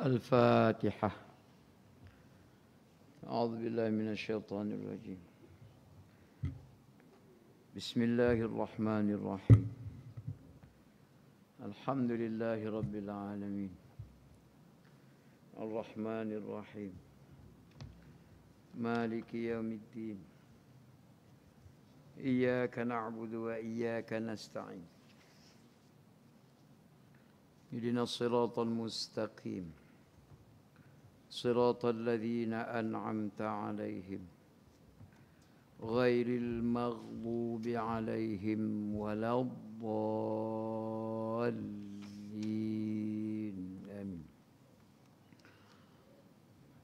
الفاتحة. أعوذ بالله من الشيطان الرجيم. بسم الله الرحمن الرحيم. الحمد لله رب العالمين الرحمن الرحيم مالك يوم الدين إياك نعبد وإياك نستعين اهدنا الصراط المستقيم صراط الذين أنعمت عليهم غير المغضوب عليهم ولا الضالين آمين.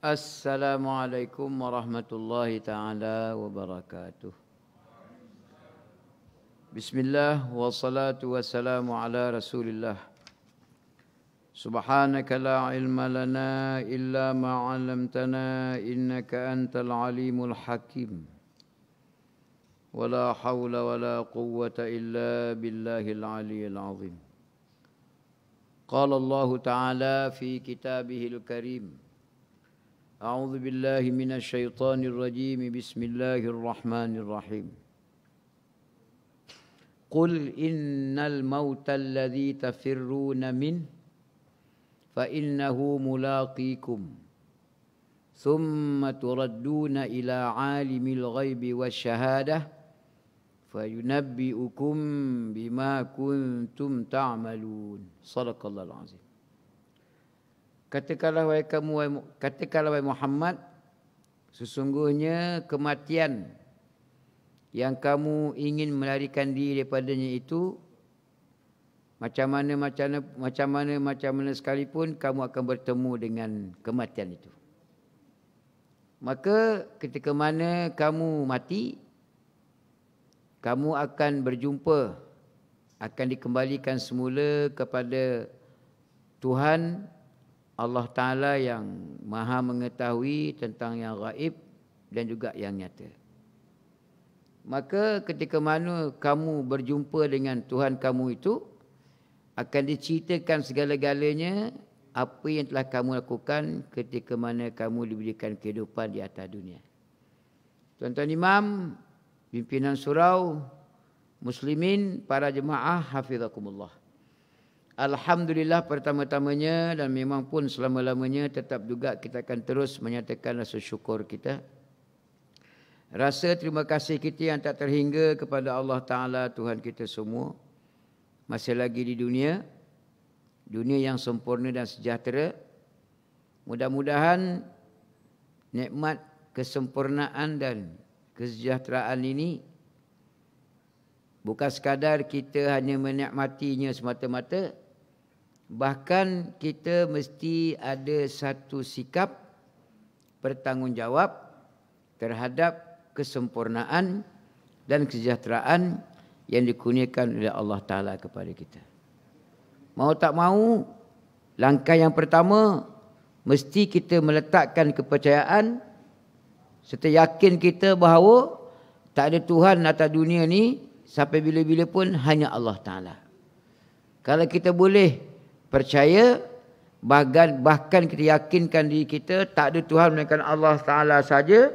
السلام عليكم ورحمة الله تعالى وبركاته. بسم الله والصلاة والسلام على رسول الله. سبحانك لا علم لنا إلا ما علمتنا إنك أنت العليم الحكيم ولا حول ولا قوة إلا بالله العلي العظيم. قال الله تعالى في كتابه الكريم: أعوذ بالله من الشيطان الرجيم بسم الله الرحمن الرحيم. قل إن الموت الذي تفرون منه فإنه ملاقيكم ثم تردون إلى عالم الغيب والشهادة فينبئكم بما كنتم تعملون. Sadaqallahul azim. Katakanlah wahai Muhammad, sesungguhnya kematian yang kamu ingin melarikan diri daripadanya itu macam mana sekalipun kamu akan bertemu dengan kematian itu. Maka ketika mana kamu mati, kamu akan berjumpa, akan dikembalikan semula kepada Tuhan Allah Ta'ala yang maha mengetahui tentang yang gaib dan juga yang nyata. Maka ketika mana kamu berjumpa dengan Tuhan kamu itu, akan diceritakan segala-galanya apa yang telah kamu lakukan ketika mana kamu diberikan kehidupan di atas dunia. Tuan-tuan imam, pimpinan surau, muslimin, para jemaah, hafizakumullah. Alhamdulillah pertama-tamanya dan memang pun selama-lamanya tetap juga kita akan terus menyatakan rasa syukur kita. Rasa terima kasih kita yang tak terhingga kepada Allah Ta'ala Tuhan kita semua. Masih lagi di dunia yang sempurna dan sejahtera. Mudah-mudahan nikmat kesempurnaan dan kesejahteraan ini bukan sekadar kita hanya menikmatinya semata-mata, bahkan kita mesti ada satu sikap bertanggungjawab terhadap kesempurnaan dan kesejahteraan yang dikurniakan oleh Allah Ta'ala kepada kita. Mau tak mau, langkah yang pertama, mesti kita meletakkan kepercayaan serta yakin kita bahawa tak ada Tuhan atas dunia ni sampai bila-bila pun hanya Allah Ta'ala. Kalau kita boleh percaya, bahkan kita yakinkan diri kita tak ada Tuhan melainkan Allah Ta'ala saja,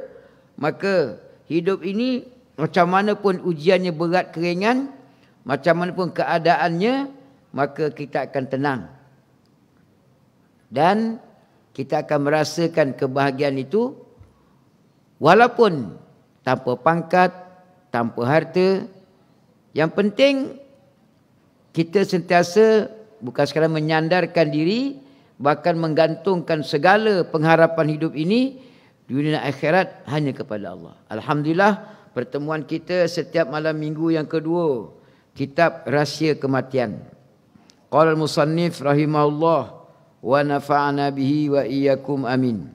maka hidup ini macam mana pun ujiannya berat keringan, macam mana pun keadaannya, maka kita akan tenang. Dan kita akan merasakan kebahagiaan itu walaupun tanpa pangkat, tanpa harta. Yang penting kita sentiasa bukan sekadar menyandarkan diri, bahkan menggantungkan segala pengharapan hidup ini, dunia dan akhirat hanya kepada Allah. Alhamdulillah, pertemuan kita setiap malam minggu yang kedua, kitab Rahsia Kematian. Qala al-musannif rahimahullah wa nafa'ana bihi wa iyyakum amin.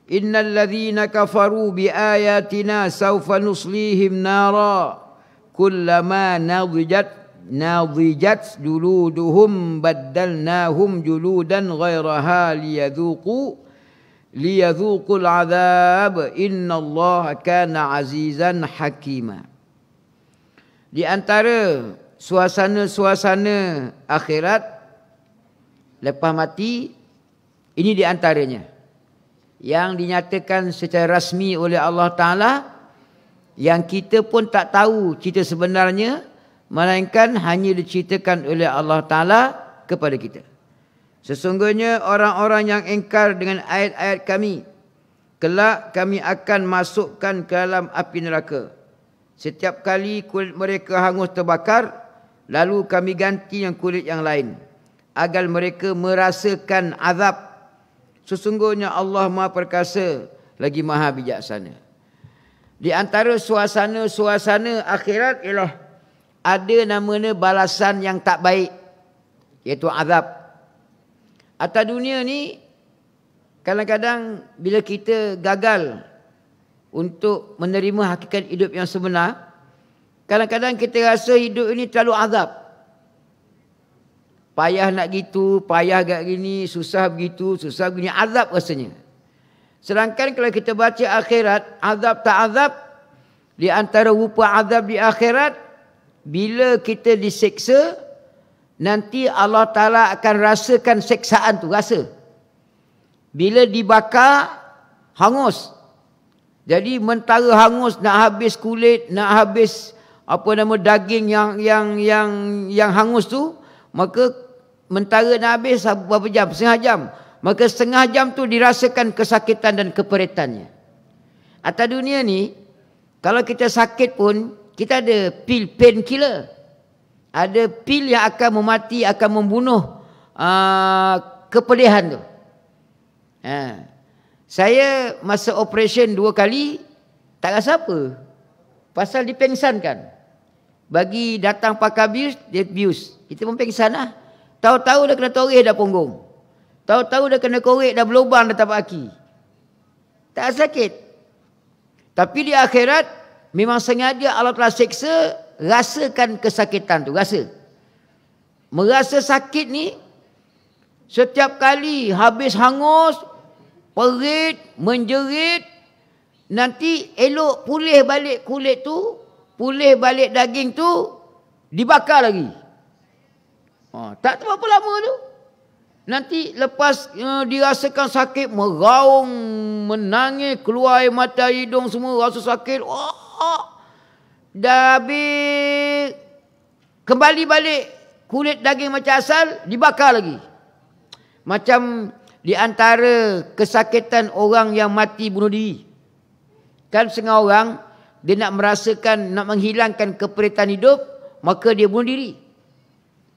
Innal ladzina kafaru bi ayatina sawfa nuslihim nara kullama nadijat juluduhum baddalnahum juludan ghairaha liyadhuqul azab innallaha kana azizan hakima. Di antara suasana-suasana akhirat lepas mati, ini di antaranya yang dinyatakan secara rasmi oleh Allah Ta'ala, yang kita pun tak tahu cerita sebenarnya, melainkan hanya diceritakan oleh Allah Ta'ala kepada kita. Sesungguhnya orang-orang yang ingkar dengan ayat-ayat kami, kelak kami akan masukkan ke dalam api neraka. Setiap kali kulit mereka hangus terbakar, lalu kami ganti yang kulit yang lain, agar mereka merasakan azab. Sesungguhnya Allah Maha Perkasa lagi Maha Bijaksana. Di antara suasana-suasana akhirat ialah ada namanya balasan yang tak baik, iaitu azab. Atas dunia ni, kadang-kadang bila kita gagal untuk menerima hakikat hidup yang sebenar, kadang-kadang kita rasa hidup ini terlalu azab. Payah nak gitu, payah agak gini, susah begitu, susah begini, azab rasanya. Sedangkan kalau kita baca akhirat, azab tak azab, di antara rupa azab di akhirat, bila kita diseksa, nanti Allah Ta'ala akan rasakan seksaan tu, rasa. Bila dibakar, hangus. Jadi mentara hangus, nak habis kulit, nak habis daging yang hangus tu, maka mentara nak habis berapa jam? Setengah jam. Maka setengah jam tu dirasakan kesakitan dan keperitannya. Atas dunia ni, kalau kita sakit pun, kita ada pil pain killer. Ada pil yang akan memati, akan membunuh kepedihan tu. Saya masa operation 2 kali, tak rasa apa. Pasal dipengsankan. Bagi datang pakar bius, dia bius. Kita pun pengsan lah. Tahu-tahu dah kena toreh dah punggung. Tahu-tahu dah kena korek, dah berlubang dah tapak kaki. Tak sakit. Tapi di akhirat, memang sengaja Allah telah seksa, rasakan kesakitan tu, rasa. Merasa sakit ni, setiap kali habis hangus, perit, menjerit, nanti elok pulih balik kulit tu, pulih balik daging tu, dibakar lagi. Tak tahu berapa lama tu. Nanti lepas dirasakan sakit, meraung, menangis, keluar air mata hidung semua, rasa sakit. Dah habis, kembali balik kulit daging macam asal, dibakar lagi. Macam di antara kesakitan orang yang mati bunuh diri. Kan setengah orang, dia nak merasakan, nak menghilangkan keperitan hidup, maka dia bunuh diri.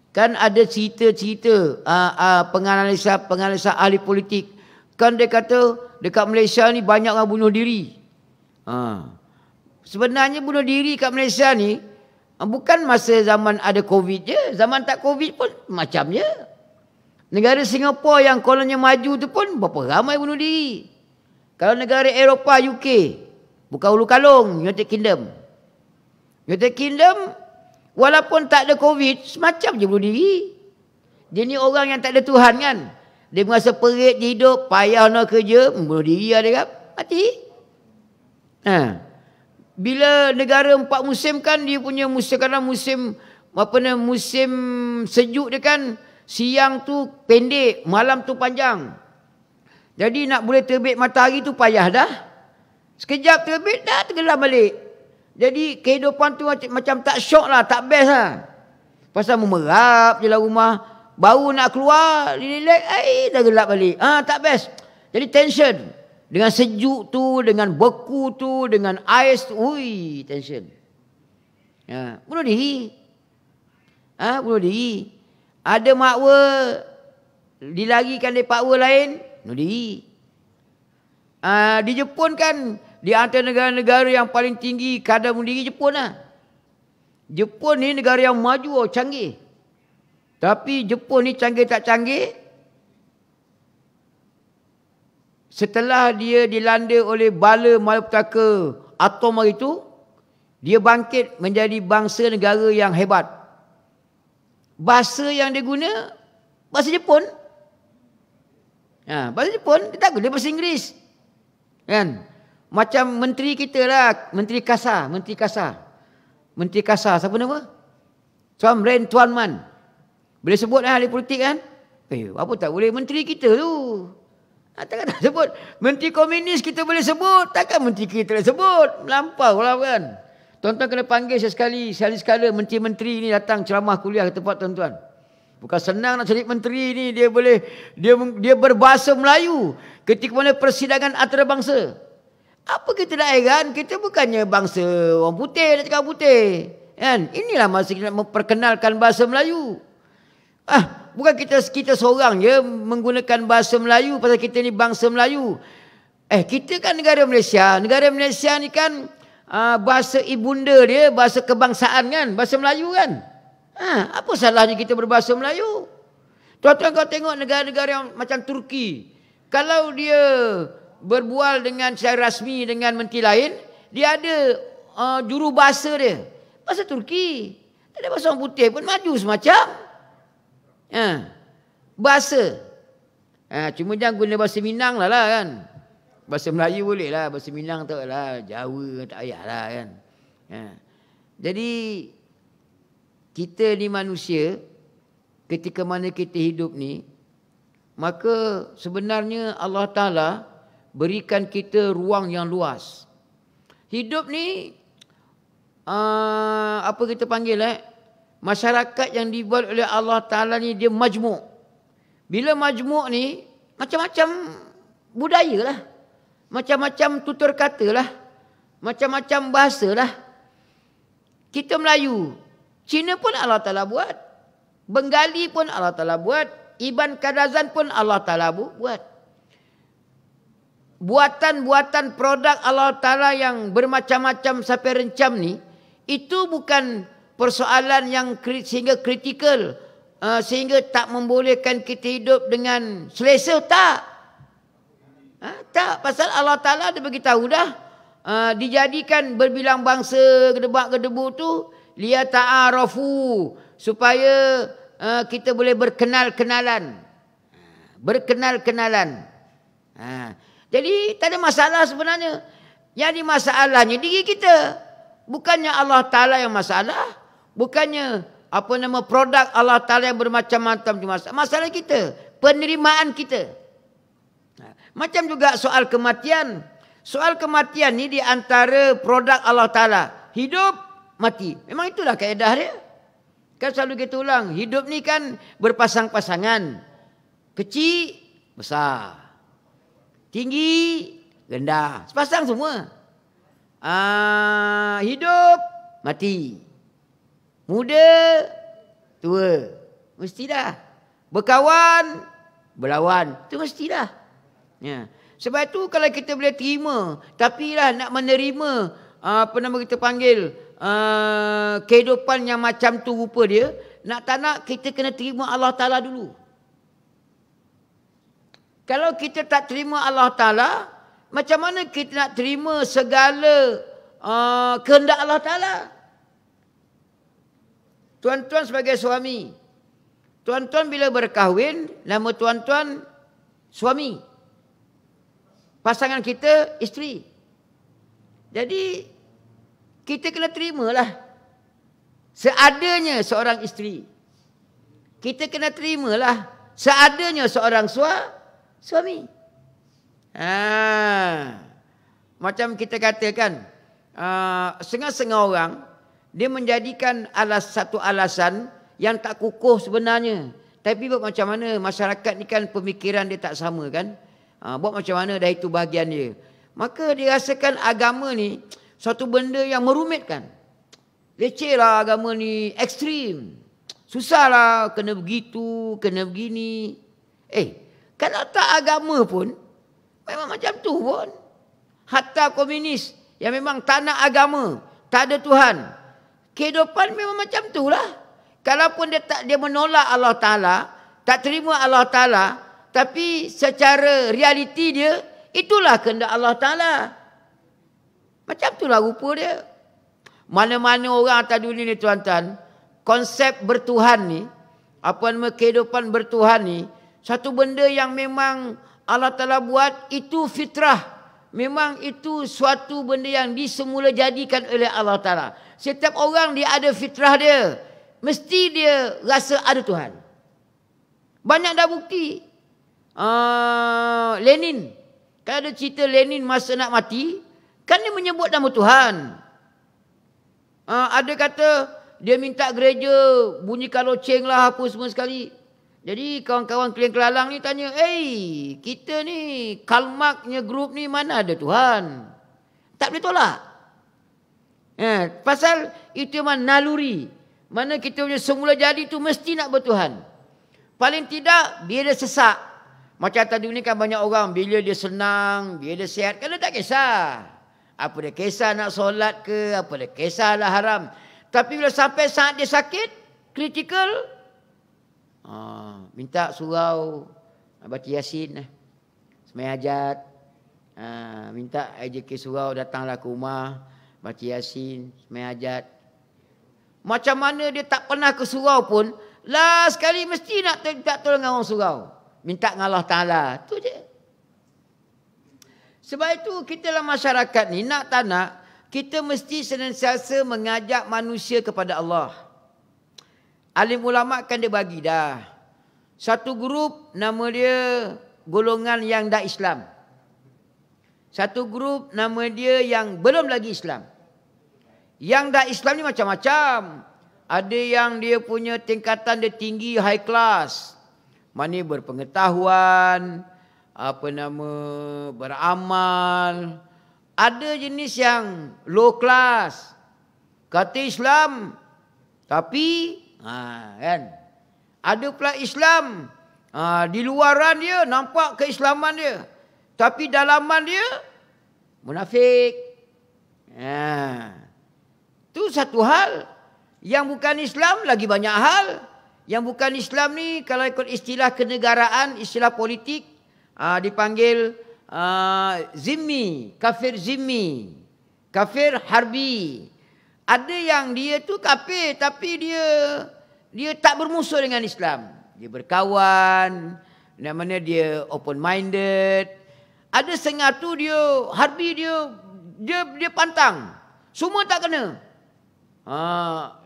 Kan ada cerita-cerita penganalisa ahli politik. Kan dia kata dekat Malaysia ni banyak orang bunuh diri. Sebenarnya bunuh diri kat Malaysia ni bukan masa zaman ada Covid je. Zaman tak Covid pun macam je. Negara Singapura yang kononnya maju tu pun berapa ramai bunuh diri. Kalau negara Eropah, UK, bukan Ulu Kalung, United Kingdom. United Kingdom, walaupun tak ada Covid, semacam je bunuh diri. Dia ni orang yang tak ada Tuhan kan. Dia merasa perit je hidup, payah nak kerja, bunuh diri lah dia kan. Mati. Bila negara 4 musim kan, dia punya musim, kadang musim sejuk dia kan, siang tu pendek, malam tu panjang. Jadi nak boleh terbit matahari tu payah dah. Sekejap terbit dah tenggelam balik. Jadi kehidupan tu macam tak syok lah, tak best lah. Pasal memerap je lah rumah. Baru nak keluar, relax, dah gelap balik. Tak best. Jadi tension. Dengan sejuk tu, dengan beku tu, dengan ais tu. Ui, tension. Bunuh diri. Bunuh diri. Ada makwa, dilarikan dari pakwa lain, bunuh diri. Di Jepun kan, di antara negara-negara yang paling tinggi kadar bunuh diri, Jepun lah. Jepun ni negara yang maju, canggih. Tapi Jepun ni canggih tak canggih, setelah dia dilanda oleh bala malapetaka atom hari itu, dia bangkit menjadi bangsa negara yang hebat. Bahasa yang dia guna, bahasa Jepun. Bahasa Jepun, dia tak guna bahasa Inggeris. Kan? Macam menteri kita lah, Menteri Kasar. Menteri Kasar, siapa nama? Tuan Man. Boleh sebut ahli politik kan? Apa tak boleh menteri kita tu? Takkan tak sebut. Menteri komunis kita boleh sebut. Takkan menteri kita boleh sebut. Melampau lah kan. Tuan-tuan kena panggil sekali-sekala menteri-menteri ni datang ceramah kuliah ke tempat tuan-tuan. Bukan senang nak cari menteri ni. Dia berbahasa Melayu. Ketika mana persidangan antarabangsa. Apa kita nak heran? Kita bukannya bangsa orang putih nak cakap putih. Kan? Inilah masa kita nak memperkenalkan bahasa Melayu. Bukan kita seorang je menggunakan bahasa Melayu pasal kita ni bangsa Melayu. Kita kan negara Malaysia. Negara Malaysia ni kan bahasa ibunda dia, bahasa kebangsaan kan, bahasa Melayu kan. Apa salahnya kita berbahasa Melayu? Tuan-tuan kau tengok negara-negara yang macam Turki. Kalau dia berbual dengan secara rasmi dengan menteri lain, dia ada juru bahasa dia. Bahasa Turki. Tak ada bahasa orang putih pun maju semacam. Bahasa. Cuma jangan guna bahasa Minang lah kan. Bahasa Melayu boleh lah. Bahasa Minang tak lah. Jawa tak payah lah kan. Jadi, kita ni manusia, ketika mana kita hidup ni, maka sebenarnya Allah Ta'ala berikan kita ruang yang luas. Hidup ni, apa kita panggil masyarakat yang dibuat oleh Allah Ta'ala ni dia majmuk. Bila majmuk ni, macam-macam budaya lah. Macam-macam tutur kata lah. Macam-macam bahasa lah. Kita Melayu. Cina pun Allah Ta'ala buat. Bengali pun Allah Ta'ala buat. Iban Kadazan pun Allah Ta'ala buat. Buatan-buatan produk Allah Ta'ala yang bermacam-macam sampai rencam ni, itu bukan persoalan yang sehingga kritikal, sehingga tak membolehkan kita hidup dengan selesa, tak. Tak, pasal Allah Ta'ala dia beritahu dah, dijadikan berbilang bangsa gedebak-gedebu tu, liyata'arafu, supaya kita boleh berkenal-kenalan. Berkenal-kenalan. Jadi tak ada masalah sebenarnya. Yang masalahnya diri kita. Bukannya Allah Ta'ala yang masalah. Bukannya produk Allah Ta'ala yang bermacam-macam. Masalah kita. Penerimaan kita. Macam juga soal kematian. Soal kematian ni di antara produk Allah Ta'ala. Hidup, mati. Memang itulah kaedah dia. Kan selalu kita ulang. Hidup ni kan berpasang-pasangan. Kecil, besar. Tinggi, rendah. Sepasang semua. Hidup, mati. Muda, tua. Mesti dah. Berkawan, berlawan. Itu mesti dah. Sebab itu kalau kita boleh terima, tapi lah nak menerima, kita panggil, kehidupan yang macam tu rupa dia, nak tak nak kita kena terima Allah Ta'ala dulu. Kalau kita tak terima Allah Ta'ala, macam mana kita nak terima segala kehendak Allah Ta'ala? Tuan-tuan sebagai suami, tuan-tuan bila berkahwin, nama tuan-tuan suami. Pasangan kita isteri. Jadi, kita kena terimalah seadanya seorang isteri. Kita kena terimalah seadanya seorang suami. Macam kita katakan, setengah-setengah orang, dia menjadikan satu alasan yang tak kukuh sebenarnya. Tapi buat macam mana masyarakat ni kan pemikiran dia tak sama kan. Buat macam mana dah itu bahagian dia. Maka dia rasakan agama ni satu benda yang merumitkan. Leceh lah agama ni, ekstrim. Susahlah, kena begitu, kena begini. Kalau tak agama pun, memang macam tu pun. Hatta komunis yang memang tak nak agama, tak ada Tuhan. Kehidupan memang macam tu lah. Kalaupun dia menolak Allah Ta'ala, tak terima Allah Ta'ala, tapi secara realiti dia, itulah kehendak Allah Ta'ala. Macam itulah rupa dia. Mana-mana orang atas dunia ni tuan-tuan, konsep bertuhan ni, kehidupan bertuhan ni, satu benda yang memang Allah Ta'ala buat, itu fitrah. Memang itu suatu benda yang disemula jadikan oleh Allah Ta'ala. Setiap orang dia ada fitrah dia. Mesti dia rasa ada Tuhan. Banyak dah bukti. Lenin. Kan ada cerita Lenin masa nak mati, kan dia menyebut nama Tuhan. Ada kata dia minta gereja bunyikan loceng lah apa semua sekali. Jadi kawan-kawan klien kelalang ni tanya, kita ni Kalmaknya grup ni mana ada Tuhan? Tak boleh tolak. Pasal itu memang naluri. Mana kita punya semula jadi tu mesti nak bertuhan. Paling tidak dia dah sesak. Macam tadi ni kan banyak orang bila dia senang, bila dia sihat, kan dia tak kisah. Apa dia kisah nak solat ke, apa dia kisah lah haram. Tapi bila sampai saat dia sakit, kritikal, minta surau, baca Yasin, sembahyang hajat, minta AJK surau datanglah ke rumah, baca Yasin, sembahyang hajat. Macam mana dia tak pernah ke surau pun, last sekali mesti nak minta tolong orang surau. Minta dengan Allah Ta'ala. Itu je. Sebab itu kita dalam masyarakat ni nak tak nak, kita mesti senantiasa mengajak manusia kepada Allah. Alim ulama kan dia bagi dah. Satu grup nama dia golongan yang dah Islam. Satu grup nama dia yang belum lagi Islam. Yang dah Islam ni macam-macam. Ada yang dia punya tingkatan dia tinggi, high class. Mana berpengetahuan, beramal. Ada jenis yang low class. Kata Islam, tapi kan. Ada pula Islam, di luaran dia nampak keislaman dia, tapi dalaman dia munafik. Itu satu hal. Yang bukan Islam lagi banyak hal. Yang bukan Islam ni kalau ikut istilah kenegaraan, istilah politik, dipanggil zimmi, kafir zimmi, kafir harbi. Ada yang dia tu kafir tapi dia tak bermusuh dengan Islam. Dia berkawan, namanya dia open minded. Ada setengah tu dia harbi, dia pantang. Semua tak kena.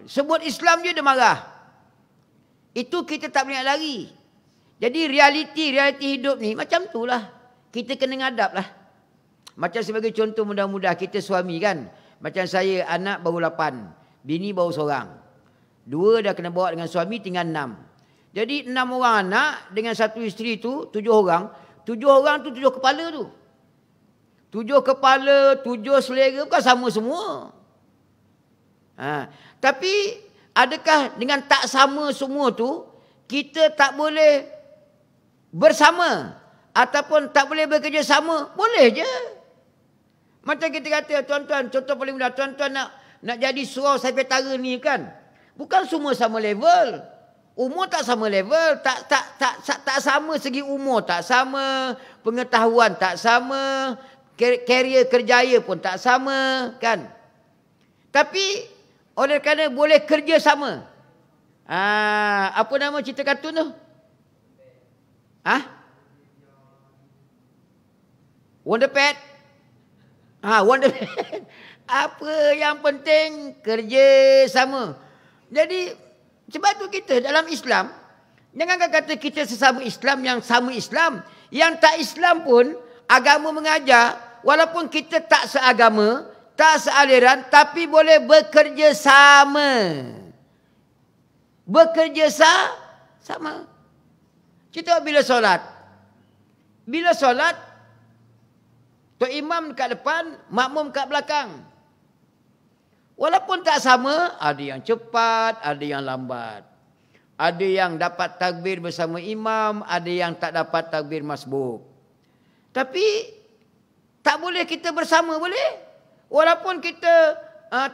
Sebut Islam dia marah. Itu kita tak boleh lari. Jadi realiti hidup ni macam tu lah. Kita kena ngadap lah. Macam sebagai contoh mudah-mudah kita suami kan. Macam saya anak baru 8. Bini baru seorang. 2 dah kena bawa dengan suami tinggal 6. Jadi 6 orang anak dengan satu isteri tu 7 orang. 7 orang tu 7 kepala tu. 7 kepala, 7 selera bukan sama semua. Tapi adakah dengan tak sama semua tu, kita tak boleh bersama ataupun tak boleh bekerjasama? Boleh je. Macam kita kata, tuan-tuan, contoh paling mudah, tuan-tuan nak jadi surau sekretari ni kan, bukan semua sama level. Umur tak sama level, tak sama segi umur, tak sama pengetahuan, tak sama karier kerjaya pun tak sama kan. Tapi oleh kerana boleh kerja sama. Apa nama cerita kartun tu? Wonder Pet. Wonder Pet. Apa yang penting kerja sama. Jadi sebab tu kita dalam Islam, jangan kata kita sesama Islam yang sama Islam. Yang tak Islam pun agama mengajar, walaupun kita tak seagama, tak sealiran, tapi boleh bekerja sama. Bekerja sama. Kita bila solat. Bila solat, tok imam kat depan, makmum kat belakang. Walaupun tak sama, ada yang cepat, ada yang lambat. Ada yang dapat takbir bersama imam, ada yang tak dapat takbir masbuk. Tapi tak boleh kita bersama, boleh? Walaupun kita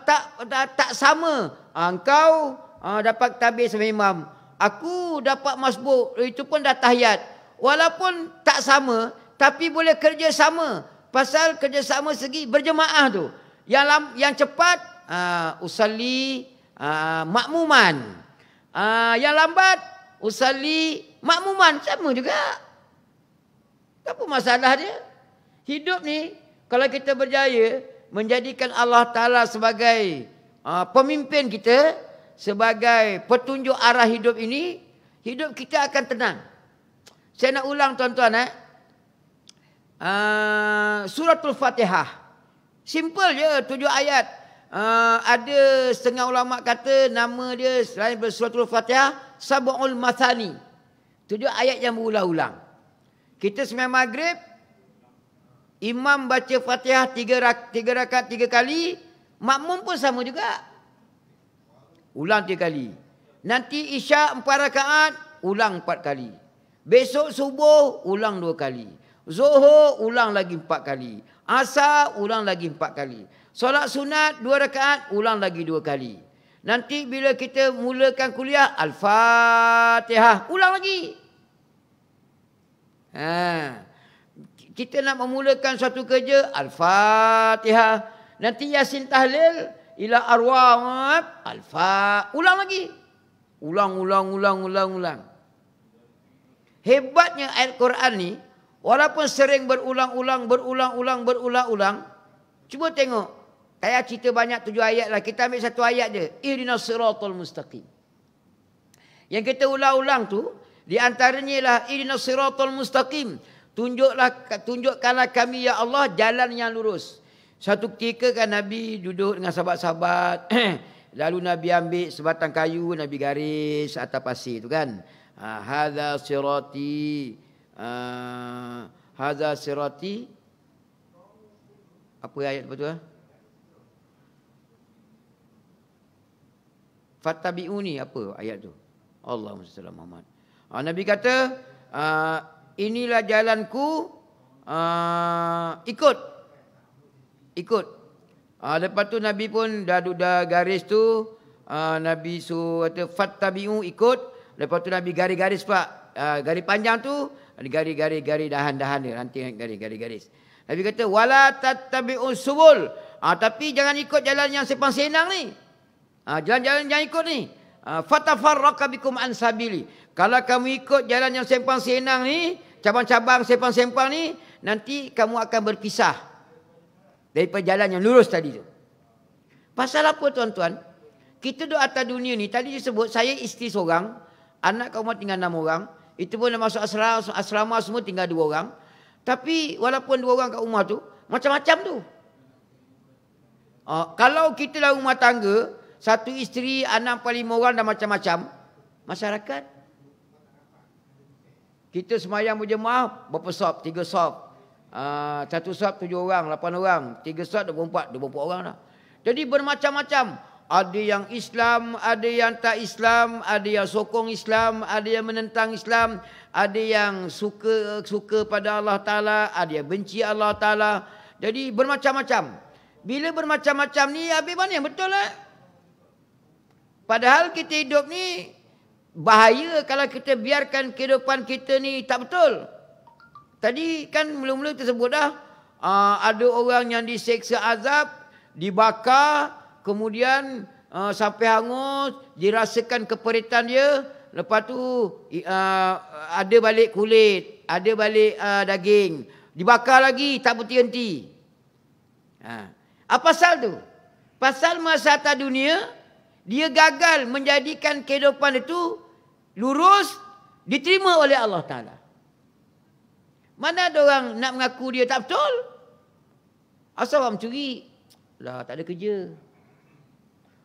tak sama. Engkau dapat takbir sama imam, aku dapat masbuk, itu pun dah tahiyat. Walaupun tak sama, tapi boleh kerja sama. Pasal kerja sama segi berjemaah tu. Yang cepat usalli makmuman. Yang lambat usalli makmuman, sama juga. Apa masalah dia? Hidup ni kalau kita berjaya menjadikan Allah Ta'ala sebagai pemimpin kita, sebagai petunjuk arah hidup ini, hidup kita akan tenang. Saya nak ulang tuan-tuan. Suratul Fatihah. Simple je, 7 ayat. Ada setengah ulama kata nama dia selain Suratul Fatihah, Sab'ul Mathani. 7 ayat yang berulang-ulang. Kita sembahyang maghrib, imam baca Fatihah 3 rakaat 3 kali, makmum pun sama juga. Ulang 3 kali. Nanti Isyak 4 rakaat, ulang 4 kali. Besok subuh, ulang 2 kali. Zuhur, ulang lagi 4 kali. Asar, ulang lagi 4 kali. Solat sunat 2 rakaat, ulang lagi 2 kali. Nanti bila kita mulakan kuliah, Al-Fatihah, ulang lagi. Kita nak memulakan suatu kerja, Al-Fatihah. Nanti Yasin Tahlil, ila arwah, ulang lagi. Ulang. Hebatnya ayat Quran ni, walaupun sering berulang-ulang, cuba tengok. Saya cerita banyak 7 ayat lah. Kita ambil satu ayat je. Ihdinas siratal mustaqim. Yang kita ulang-ulang tu, di antaranya lah ihdinas siratal mustaqim. Tunjukkanlah kami ya Allah jalan yang lurus. Satu ketika kan Nabi duduk dengan sahabat-sahabat. Lalu Nabi ambil sebatang kayu, Nabi garis atas pasir tu kan. Hadza sirati. Hadza sirati. Apa ayat betul? Fattabi'uni, apa ayat tu? Allahumma salli ala Muhammad. Nabi kata, inilah jalanku, ikut. Lepas tu Nabi pun dah garis tu, Nabi kata fattabi'u, ikut. Lepas tu Nabi garis-garis pak. Garis panjang tu, garis dahan-dahan dia, ranting garis. Nabi kata wala tattabi'u subul. Tapi jangan ikut jalan yang sepang senang ni. Jalan-jalan yang ikut ni. Fatafarraqa bikum an sabili. Kalau kamu ikut jalan yang sempang senang ni, cabang-cabang sempang-sempang ni, nanti kamu akan berpisah daripada jalan yang lurus tadi tu. Pasal apa tuan-tuan? Kita duduk atas dunia ni, tadi disebut saya isteri seorang, anak kaum tinggal 6 orang, itu pun dah masuk asrama semua tinggal 2 orang. Tapi walaupun 2 orang kat rumah tu, macam-macam tu. Kalau kita dalam rumah tangga, 1 isteri, anak 4-5 orang dah macam-macam. Masyarakat. Kita semayang berjemaah, berapa sop? 3 sop. 1 sop 7 orang, 8 orang. 3 sop 24 orang dah. Jadi bermacam-macam. Ada yang Islam, ada yang tak Islam, ada yang sokong Islam, ada yang menentang Islam, ada yang suka pada Allah Ta'ala, ada yang benci Allah Ta'ala. Jadi bermacam-macam. Bila bermacam-macam ni, habis mana yang betul lah? Padahal kita hidup ni bahaya kalau kita biarkan kehidupan kita ni tak betul. Tadi kan mula-mula kita sebut dah, ada orang yang diseksa azab, dibakar, kemudian sampai hangus, dirasakan keperitan dia, lepas tu ada balik kulit, ada balik daging, dibakar lagi, tak berhenti-henti. Apa pasal tu? Pasal masa atas dunia, dia gagal menjadikan kehidupan itu lurus, diterima oleh Allah Ta'ala. Mana ada orang nak mengaku dia tak betul? Asal orang mencuri? Lah, tak ada kerja.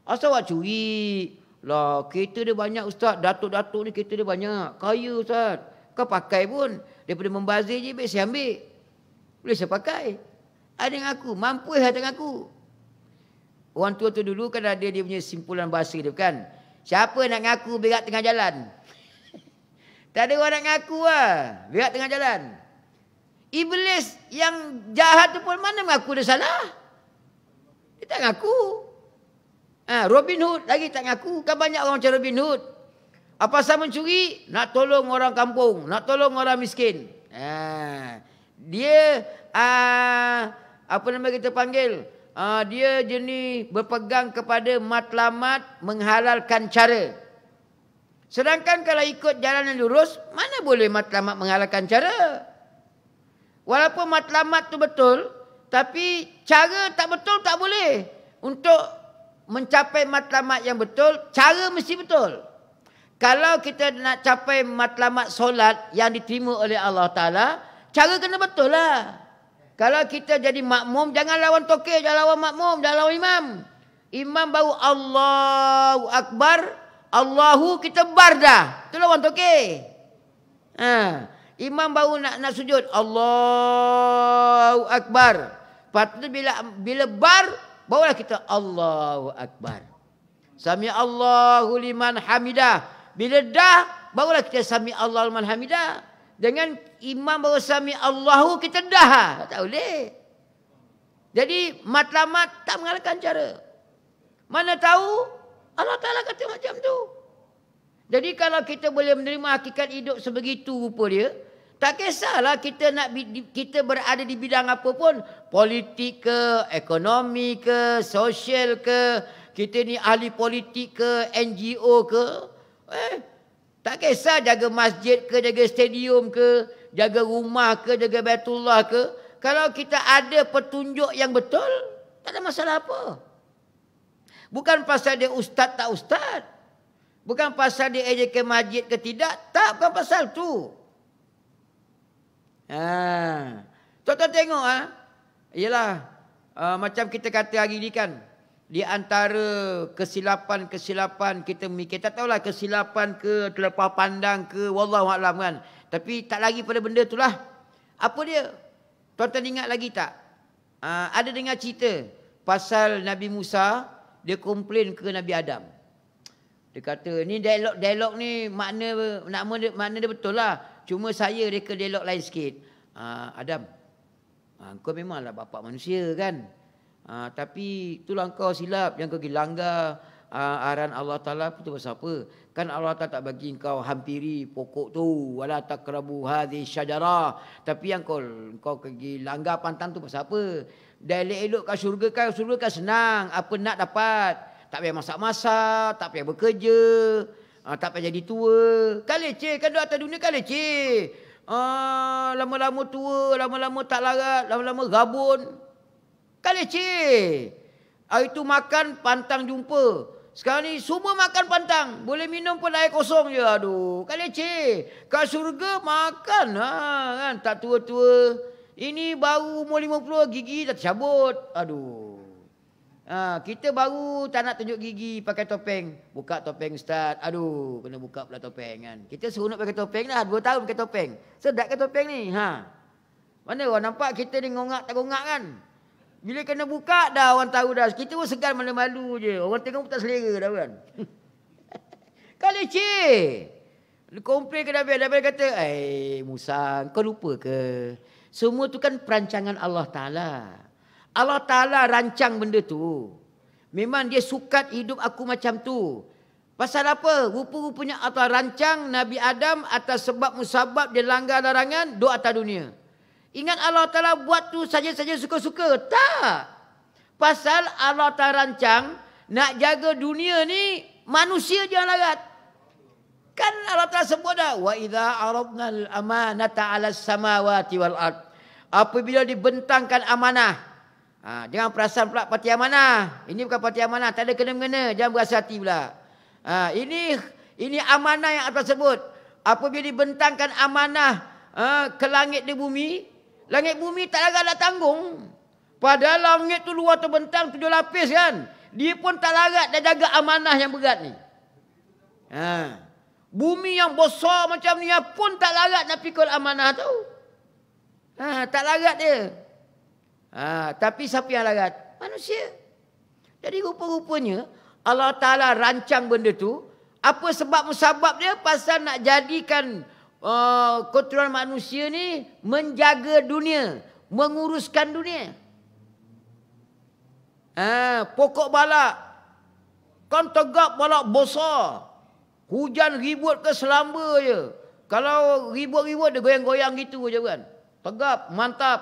Asal orang curi? Lah, kereta dia banyak ustaz. Datuk-datuk ni kereta dia banyak. Kaya ustaz. Kau pakai pun. Daripada membazir je, baik saya ambil. Boleh saya pakai. Ada yang ngaku. Mampu ada yang ngaku. Orang tua tu dulu kan ada dia punya simpulan bahasa dia kan. Siapa nak ngaku berak tengah jalan? Tak ada orang nak ngaku lah. Berak tengah jalan. Iblis yang jahat tu pun mana mengaku dia salah? Dia tak ngaku. Robin Hood lagi tak ngaku. Kan banyak orang macam Robin Hood. Apa pasal mencuri? Nak tolong orang kampung. Nak tolong orang miskin. Dia apa nama kita panggil? Dia jenis berpegang kepada matlamat menghalalkan cara. Sedangkan kalau ikut jalan yang lurus, mana boleh matlamat menghalalkan cara? Walaupun matlamat tu betul, tapi cara tak betul tak boleh. Untuk mencapai matlamat yang betul, cara mesti betul. kalau kita nak capai matlamat solat yang diterima oleh Allah Ta'ala, cara kena betul lah. Kalau kita jadi makmum, jangan lawan tokek, jangan lawan makmum, jangan lawan imam. Imam baru Allahu Akbar, Allahu kita bar dah. Itu lawan tokek. Imam baru nak sujud, Allahu Akbar. Lepas tu bila bar, barulah kita Allahu Akbar. Sami Allahu liman hamidah. Bila dah, barulah kita sami Allahu liman hamidah. Dengan imam baru sami Allahu, kita dah. Tak boleh. Jadi matlamat tak mengalahkan cara. Mana tahu Allah Ta'ala kata macam tu. Jadi kalau kita boleh menerima hakikat hidup sebegitu rupa dia, tak kisahlah kita berada di bidang apa pun, politik ke, ekonomi ke, sosial ke, kita ni ahli politik ke, NGO ke, tak kisah jaga masjid ke, jaga stadium ke, jaga rumah ke, jaga Baitullah ke, kalau kita ada petunjuk yang betul, tak ada masalah apa. Bukan pasal dia ustaz tak ustaz. Bukan pasal dia ejekan masjid ke tidak. Tak, bukan pasal tu. Tuan-tuan tengok Yalah, macam kita kata hari ni kan, di antara kesilapan-kesilapan kita memikir, tak tahulah kesilapan ke, terlepas pandang ke, wallahualam kan. Tapi tak lagi pada benda tu lah. Apa dia? Tuan-tuan ingat lagi tak? Ada dengar cerita pasal Nabi Musa, dia komplain ke Nabi Adam. Dia kata, ni dialog ni makna dia betul lah. Cuma saya reka dialog lain sikit. Adam, kau memanglah bapa manusia kan. Tapi itulah kau silap. Yang kau pergi langgar arahan Allah Ta'ala. Itu pasal apa? Kan Allah Ta'ala tak bagi kau hampiri pokok tu. Wala taqrabu hadhi syajarah. Tapi yang kau pergi langgar pantang tu pasal apa? Dah elok-elok kat syurga kan senang. Apa nak dapat? Tak payah masak-masak, tak payah bekerja, tak payah jadi tua. Kan leceh, kan duduk atas dunia kan leceh. Lama-lama tua, lama-lama tak larat, lama-lama gabun. Kan leceh. Hari tu makan, pantang jumpa. Sekarang ni semua makan pantang. Boleh minum pun air kosong je. Aduh, kan leceh. Kat syurga makan, kan? Tak tua-tua. Ini baru umur 50, gigi dah tercabut. Aduh. Kita baru tak nak tunjuk gigi pakai topeng. Buka topeng ustaz. Aduh, kena buka pula topeng kan. Kita seronok pakai topeng dah. 2 tahun pakai topeng. Sedap ke topeng ni? Mana orang nampak kita ni ngongak tak ngongak kan? Bila kena buka dah orang tahu dah. Kita pun segan malu-malu je. Orang tengok pun tak selera dah kan. Kan leceh. Komplain ke Nabi. Nabi kata, Musa, kau lupa ke? Semua tu kan perancangan Allah Ta'ala. Allah Ta'ala rancang benda tu. Memang dia sukat hidup aku macam tu. Pasal apa? Rupa-rupanya Allah rancang Nabi Adam atas sebab musabab dia langgar larangan, duduk atas dunia. Ingat Allah Ta'ala buat tu saja-saja suka-suka? Tak. Pasal Allah Ta'ala rancang nak jaga dunia ni, manusia jangan larat. Kan Allah Ta'ala sebut dah, wa idza aradnal amanata 'alas samawati wal ard. Apabila dibentangkan amanah, jangan perasan pula parti amanah. Ini bukan parti amanah, tak ada kena-mengena, jangan berasa hati pula. Ini amanah yang Allah sebut. Apabila dibentangkan amanah ke langit dan bumi, langit bumi tak larat nak tanggung. Padahal langit tu luar terbentang 7 lapis kan. Dia pun tak larat dah jaga amanah yang berat ni. Bumi yang besar macam ni pun tak larat nak pikul amanah tu. Tak larat dia. Tapi siapa yang larat? Manusia. Jadi rupa-rupanya Allah Ta'ala rancang benda tu. Apa sebab musabab dia? Pasal nak jadikan keturunan manusia ni menjaga dunia, menguruskan dunia. Pokok balak kan tegak balak besar. Hujan ribut ke selamba je. Kalau ribut-ribut dia goyang-goyang gitu je kan. Tegap, mantap.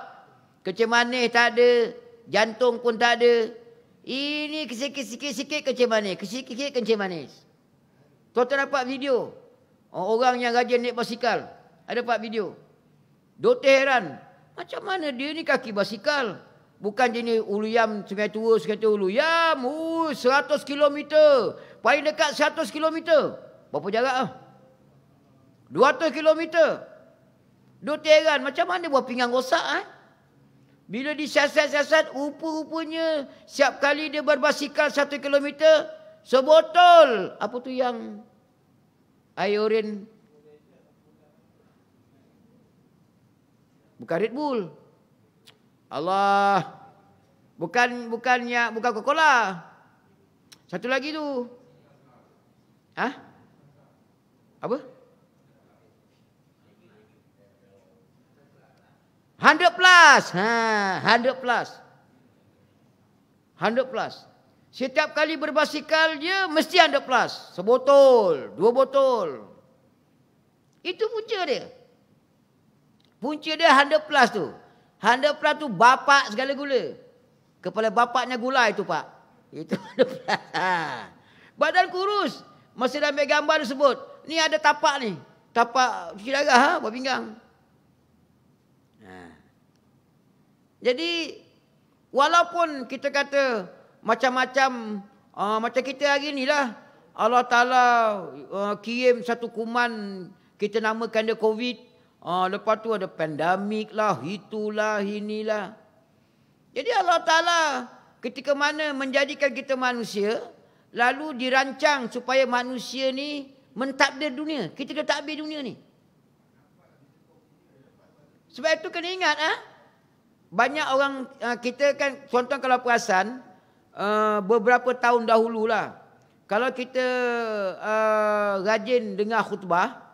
Kecil manis tak ada. Jantung pun tak ada. Ini sikit-sikit kecil manis. Sikit-sikit kecil manis. Tuan-tuan dapat video. Orang yang rajin naik basikal. Ada dapat video. Doktor heran. Macam mana dia ni kaki basikal? Bukan jenis uluyam Sungai Tua, Sungai Tua uluyam. 100 km. Paling dekat 100 km. Berapa jarak ah? 200 kilometer. Duk teran, macam mana buat pinggang rosak Bila disiasat-siasat, rupa-rupanya setiap kali dia berbasikal 1 kilometer, sebotol. Apa tu yang air oren? Bukan Red Bull. Allah. Bukan Coca-Cola. Satu lagi tu. Apa? 100 plus. 100 plus. 100 plus. Setiap kali berbasikal dia mesti 100 plus. Sebotol, 2 botol. Itu punca dia. Punca dia 100 plus tu. 100 plus tu bapak segala gula. Kepala bapaknya gula itu, Pak. Itu 100 plus. Badan kurus. Masa dah ambil gambar dia sebut. Ni ada tapak ni. Tapak cuci darah buat pinggang. Jadi walaupun kita kata macam-macam macam kita hari ni lah, Allah Ta'ala kirim satu kuman, kita namakan dia COVID. Lepas tu ada pandemik lah, itulah, inilah. Jadi Allah Ta'ala ketika mana menjadikan kita manusia, lalu dirancang supaya manusia ni mentadbir dunia. Kita kena tadbir dunia ni. Sebab itu kena ingat banyak orang kita kan, contoh kalau perasan beberapa tahun dahululah, kalau kita rajin dengar khutbah,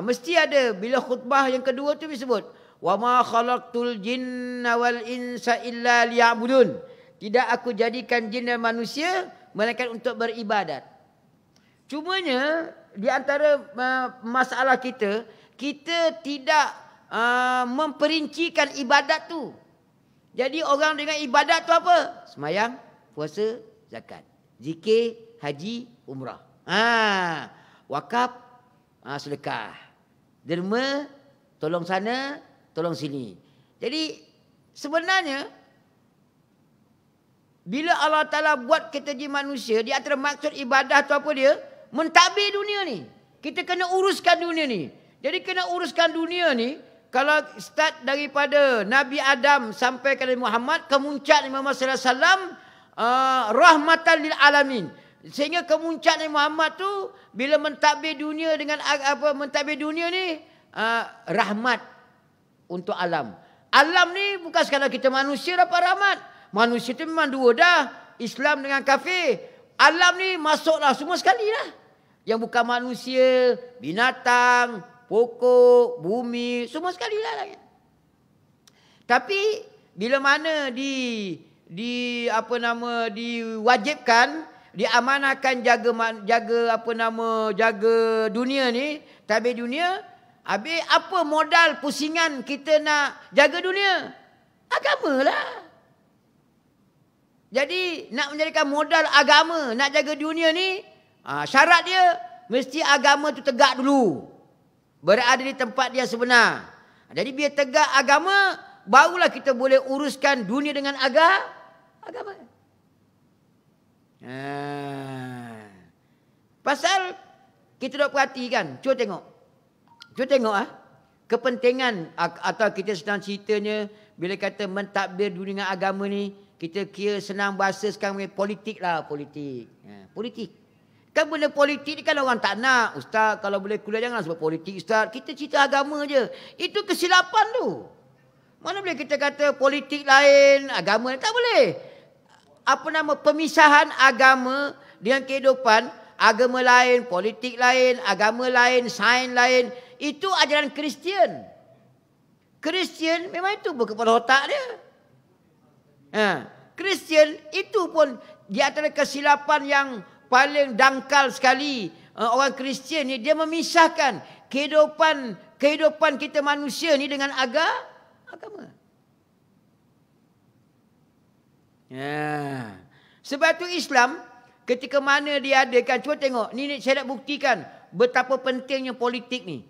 mesti ada bila khutbah yang kedua tu disebut wa ma khalaqtul jinna wal insa illa liya'budun. Tidak aku jadikan jin dan manusia melainkan untuk beribadat. Cumanya di antara masalah kita tidak memperincikan ibadat tu. Jadi orang dengan ibadat tu apa? Semayang, puasa, zakat, zikir, haji, umrah. Wakaf, sedekah, derma, tolong sana, tolong sini. Jadi sebenarnya bila Allah Ta'ala buat kita jadi manusia, di antara maksud ibadah tu apa dia? Mentadbir dunia ni. Kita kena uruskan dunia ni. Jadi kena uruskan dunia ni. Kalau start daripada Nabi Adam sampai ke Nabi Muhammad, kemuncak Nabi Muhammad sallallahu alaihi wasallam rahmatan lil alamin. Sehingga kemuncak Nabi Muhammad tu bila mentadbir dunia dengan mentadbir dunia ni rahmat untuk alam. Alam ni bukan sekadar kita manusia dapat rahmat. Manusia tu memang dua dah, Islam dengan kafir. Alam ni masuklah semua sekali lah. Yang bukan manusia, binatang, pokok, bumi, semua sekali lah. Tapi bila mana diwajibkan, diamanahkan jaga dunia ni, tadbir dunia, habis apa modal pusingan kita nak jaga dunia? Agama lah. Jadi nak menjadikan modal agama, nak jaga dunia ni, syarat dia mesti agama tu tegak dulu. Berada di tempat dia sebenar. Jadi biar tegak agama, barulah kita boleh uruskan dunia dengan agama. Pasal kita dah perhatikan, cuba tengok. Kepentingan atau kita sedang ceritanya bila kata mentadbir dunia dengan agama ni, kita kira senang bahasa sekarang politik lah, politik. Kan benda politik ni kan orang tak nak. Ustaz kalau boleh kuliah janganlah sebab politik Ustaz. Kita cerita agama je. Itu kesilapan tu. Mana boleh kita kata politik lain, agama lain. Tak boleh. Pemisahan agama dengan kehidupan. Agama lain, politik lain, agama lain, sains lain. Itu ajaran Kristian. Kristian memang itu berkepala otak dia. Kristian itu pun di antara kesilapan yang paling dangkal sekali. Orang Kristian ni dia memisahkan kehidupan kita manusia ni dengan agama. Sebab itu Islam ketika mana dia adakan, cuba tengok ni saya nak buktikan betapa pentingnya politik ni.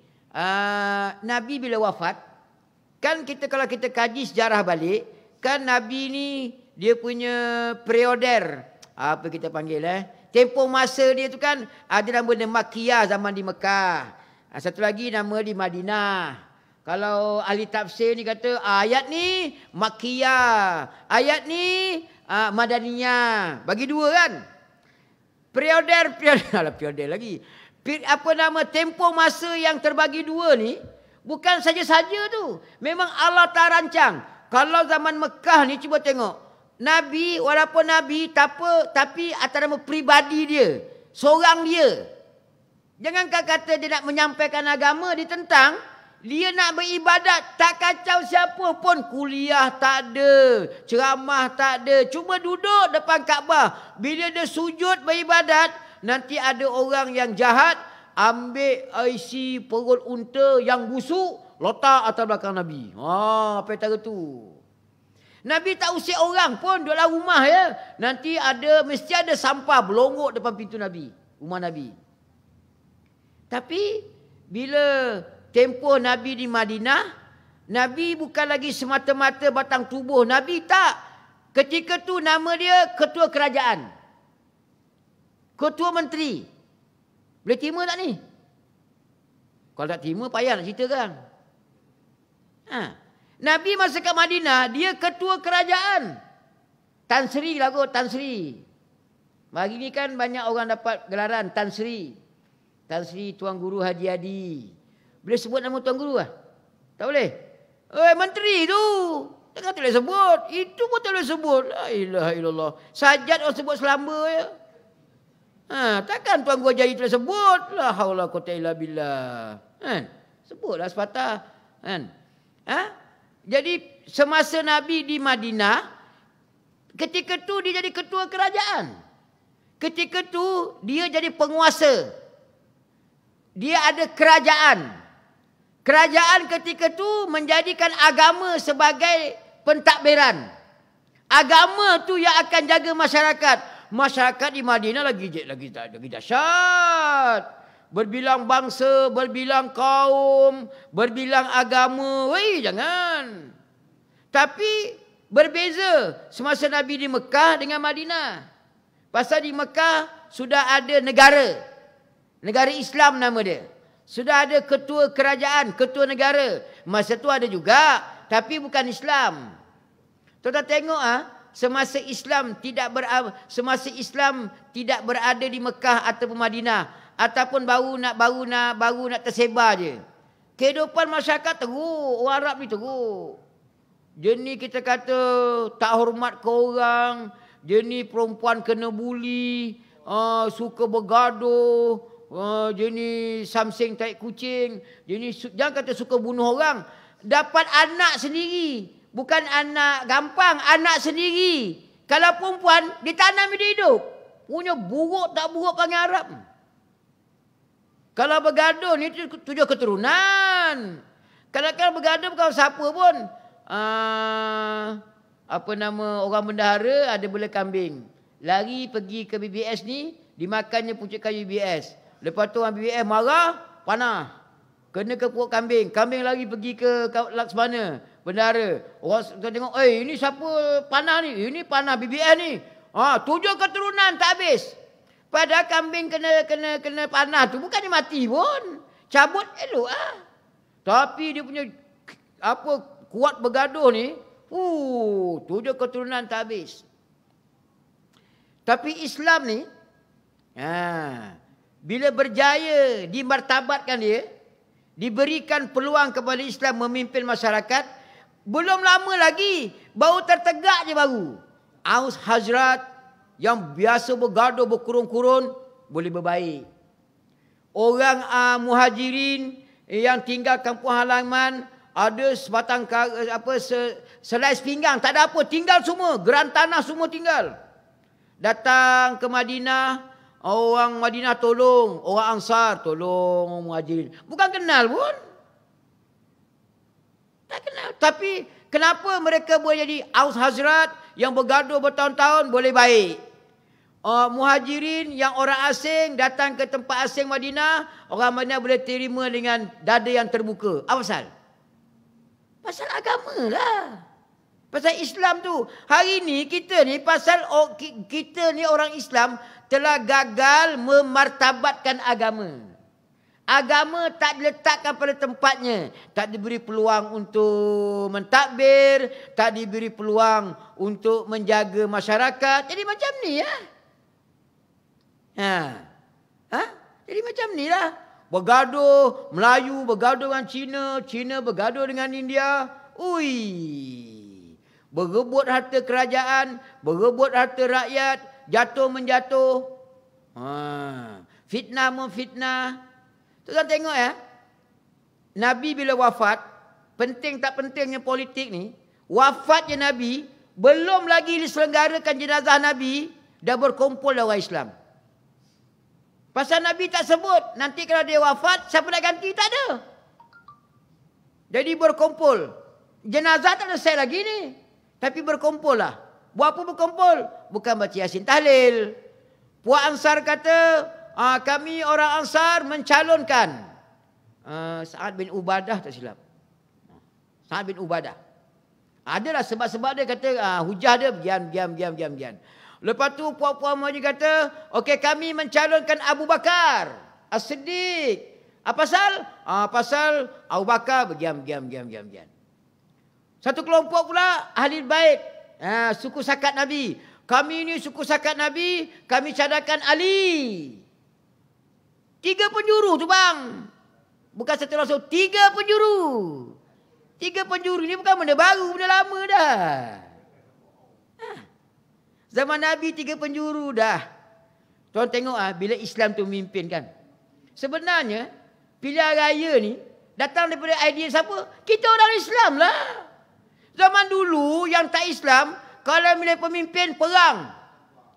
Nabi bila wafat, kan kalau kita kaji sejarah balik, kan Nabi ni dia punya perioder, apa kita panggil Tempoh masa dia tu kan ada nama dia Makkiyah zaman di Mekah. Satu lagi nama di Madinah. Kalau ahli tafsir ni kata ayat ni Makkiyah, ayat ni Madaniyah. Bagi dua kan. Periode lagi. Apa nama tempoh masa yang terbagi dua ni bukan saja-saja tu. Memang Allah tak rancang. Kalau zaman Mekah ni cuba tengok. Nabi, walaupun Nabi tapi atas nama peribadi dia. Seorang dia. Jangan kata dia nak menyampaikan agama, ditentang. Dia nak beribadat, tak kacau siapa pun. Kuliah tak ada, ceramah tak ada. Cuma duduk depan Kaabah. Bila dia sujud beribadat, nanti ada orang yang jahat ambil isi perut unta yang busuk, letak atas belakang Nabi. Apa cara tu? Nabi tak usik orang pun duduk dalam rumah ya. Nanti mesti ada sampah berlongok depan pintu Nabi, rumah Nabi. Tapi bila tempoh Nabi di Madinah, Nabi bukan lagi semata-mata batang tubuh. Nabi tak. Ketika tu nama dia ketua kerajaan. Ketua menteri. Boleh terima tak ni? Kalau tak terima payah nak ceritakan. Nabi masa kat Madinah, dia ketua kerajaan. Tan Sri lah kot, Tan Sri. Hari ni kan banyak orang dapat gelaran Tan Sri. Tan Sri Tuan Guru Haji Hadi. Boleh sebut nama Tuan Guru lah? Tak boleh? Menteri tu. Takkan tak boleh sebut. Itu pun tak boleh sebut. La ilaha illallah. Sajad orang sebut selamba je. Takkan Tuan Guru Haji Hadi tak boleh sebut. La haula quwwata illa billah. Sebutlah sepatah. Jadi semasa Nabi di Madinah, ketika tu dia jadi ketua kerajaan. Ketika tu dia jadi penguasa. Dia ada kerajaan. Kerajaan ketika tu menjadikan agama sebagai pentadbiran. Agama tu yang akan jaga masyarakat. Masyarakat di Madinah lagi dahsyat. Berbilang bangsa, berbilang kaum, berbilang agama. Weh, jangan. Tapi berbeza semasa Nabi di Mekah dengan Madinah. Pasal di Mekah sudah ada negara. Negara Islam nama dia. Sudah ada ketua kerajaan, ketua negara. Masa tu ada juga, tapi bukan Islam. Tuan-tuan tengok semasa Islam tidak berada di Mekah ataupun Madinah, ataupun baru nak tersebar je. Kehidupan masyarakat teruk, orang Arab ni teruk. Jenis kita kata tak hormat ke orang, jenis perempuan kena buli, suka bergaduh, jenis samseng taik kucing, jenis jangan kata suka bunuh orang. Dapat anak sendiri, bukan anak gampang, anak sendiri. Kalau perempuan ditanam dia hidup. Punya buruk tak buruk panggil Arab. Kalau bergaduh ni tujuh keturunan. Kalau bergaduh bukan siapa pun. Apa nama orang bendahara ada bela kambing. Lari pergi ke BBS ni, dimakannya pucuk kayu BBS. Lepas tu orang BBS marah, panah. Kena ke perut kambing. Kambing lari pergi ke Laksmana, bendahara. Orang tengok, ini siapa panah ni? Ini panah BBS ni. Tujuh keturunan tak habis. Padahal kambing kena panah tu bukan dia mati pun. Cabut elok Tapi dia punya kuat bergaduh ni, tujuh keturunan tak habis. Tapi Islam ni bila berjaya dimartabatkan dia, diberikan peluang kepada Islam memimpin masyarakat, belum lama lagi baru tertegak je baru. Aus Hazrat yang biasa bergaduh berkurun-kurun boleh berbaik. Orang muhajirin yang tinggal kampung halaman ada sebatang selai pinggang, tak ada apa, tinggal semua, geran tanah semua tinggal. Datang ke Madinah, orang Madinah tolong, orang Ansar tolong orang muhajirin. Bukan kenal pun. Tak kenal. Tapi kenapa mereka boleh jadi Aus Hazrat yang bergaduh bertahun-tahun boleh baik? Muhajirin yang orang asing datang ke tempat asing Madinah, orang Madinah boleh terima dengan dada yang terbuka. Apa pasal? Pasal agama lah. Pasal Islam tu. Hari ni kita ni pasal kita ni orang Islam telah gagal memartabatkan agama. Agama tak diletakkan pada tempatnya. Tak diberi peluang untuk mentadbir. Tak diberi peluang untuk menjaga masyarakat. Jadi macam ni ya. Jadi macam ni lah. Bergaduh, Melayu bergaduh dengan Cina. Cina bergaduh dengan India. Ui. Berebut harta kerajaan. Berebut harta rakyat. Jatuh menjatuh. Fitnah memfitnah. Tuan tengok ya. Nabi bila wafat, penting tak pentingnya politik ni, wafatnya Nabi, belum lagi diselenggarakan jenazah Nabi, dah berkumpul dah orang Islam. Pasal Nabi tak sebut, nanti kalau dia wafat, siapa nak ganti? Tak ada. Jadi berkumpul. Jenazah tak selesai lagi ni. Tapi berkumpul lah. Buat apa berkumpul? Bukan baca Yasin tahlil. Puak Ansar kata, kami orang Ansar mencalonkan Sa'ad bin Ubadah tak silap. Sa'ad bin Ubadah. Adalah sebab-sebab dia kata hujah dia diam. Lepas tu puak-puak Muhammad kata, okey kami mencalonkan Abu Bakar As-Siddiq. Apa pasal? Pasal Abu Bakar diam. Satu kelompok pula ahli bait, suku sakat Nabi. Kami ni suku sakat Nabi, kami cadangkan Ali. 3 penjuru tu bang. Bukan satu langsung, 3 penjuru. 3 penjuru ni bukan benda baru, benda lama dah. Zaman Nabi 3 penjuru dah. Tuan tengok bila Islam tu memimpin kan. Sebenarnya pilihan raya ni datang daripada idea siapa? Kita orang Islam lah. Zaman dulu yang tak Islam, kalau milih pemimpin perang.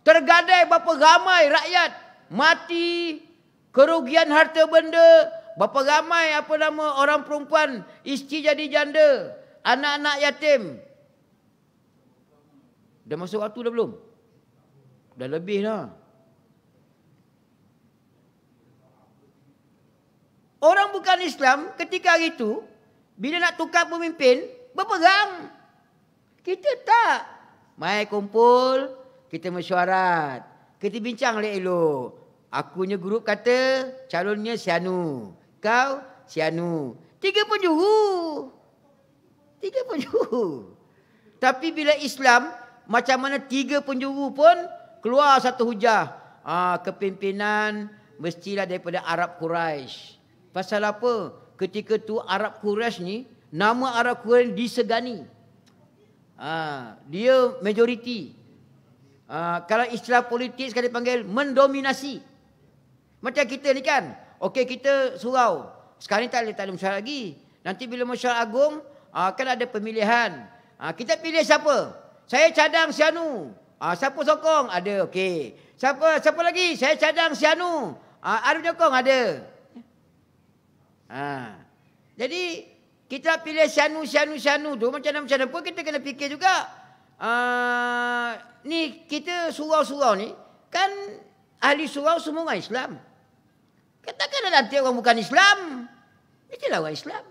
Tergadai berapa ramai rakyat mati. Kerugian harta benda, berapa ramai orang perempuan, isteri jadi janda, anak-anak yatim. Dah masuk waktu dah belum? Dah lebih dah. Orang bukan Islam ketika hari itu, bila nak tukar pemimpin, berperang. Kita tak. Mai kumpul, kita mesyuarat. Kita bincang elok-elok. Akunya grup kata calonnya Sianu. Kau Sianu. 3 penjuru. 3 penjuru. Tapi bila Islam, macam mana 3 penjuru pun keluar satu hujah. Kepimpinan mestilah daripada Arab Quraisy. Pasal apa? Ketika tu Arab Quraisy ni, nama Arab Quraisy disegani. Dia majoriti. Kalau istilah politik sekarang dipanggil mendominasi. Macam kita ni kan. Okey kita surau. Sekarang ni tak ada mesyuarat lagi. Nanti bila mesyuarat agung, kan ada pemilihan. Kita pilih siapa? Saya cadang Sianu. Siapa sokong? Ada. Okey. Siapa lagi? Saya cadang Sianu. Ada penyokong? Ada. Jadi kita pilih Sianu tu macam mana pun kita kena fikir juga. Ni kita surau-surau ni kan ahli surau semua orang Islam. Katakan nanti orang bukan Islam, itulah orang Islam.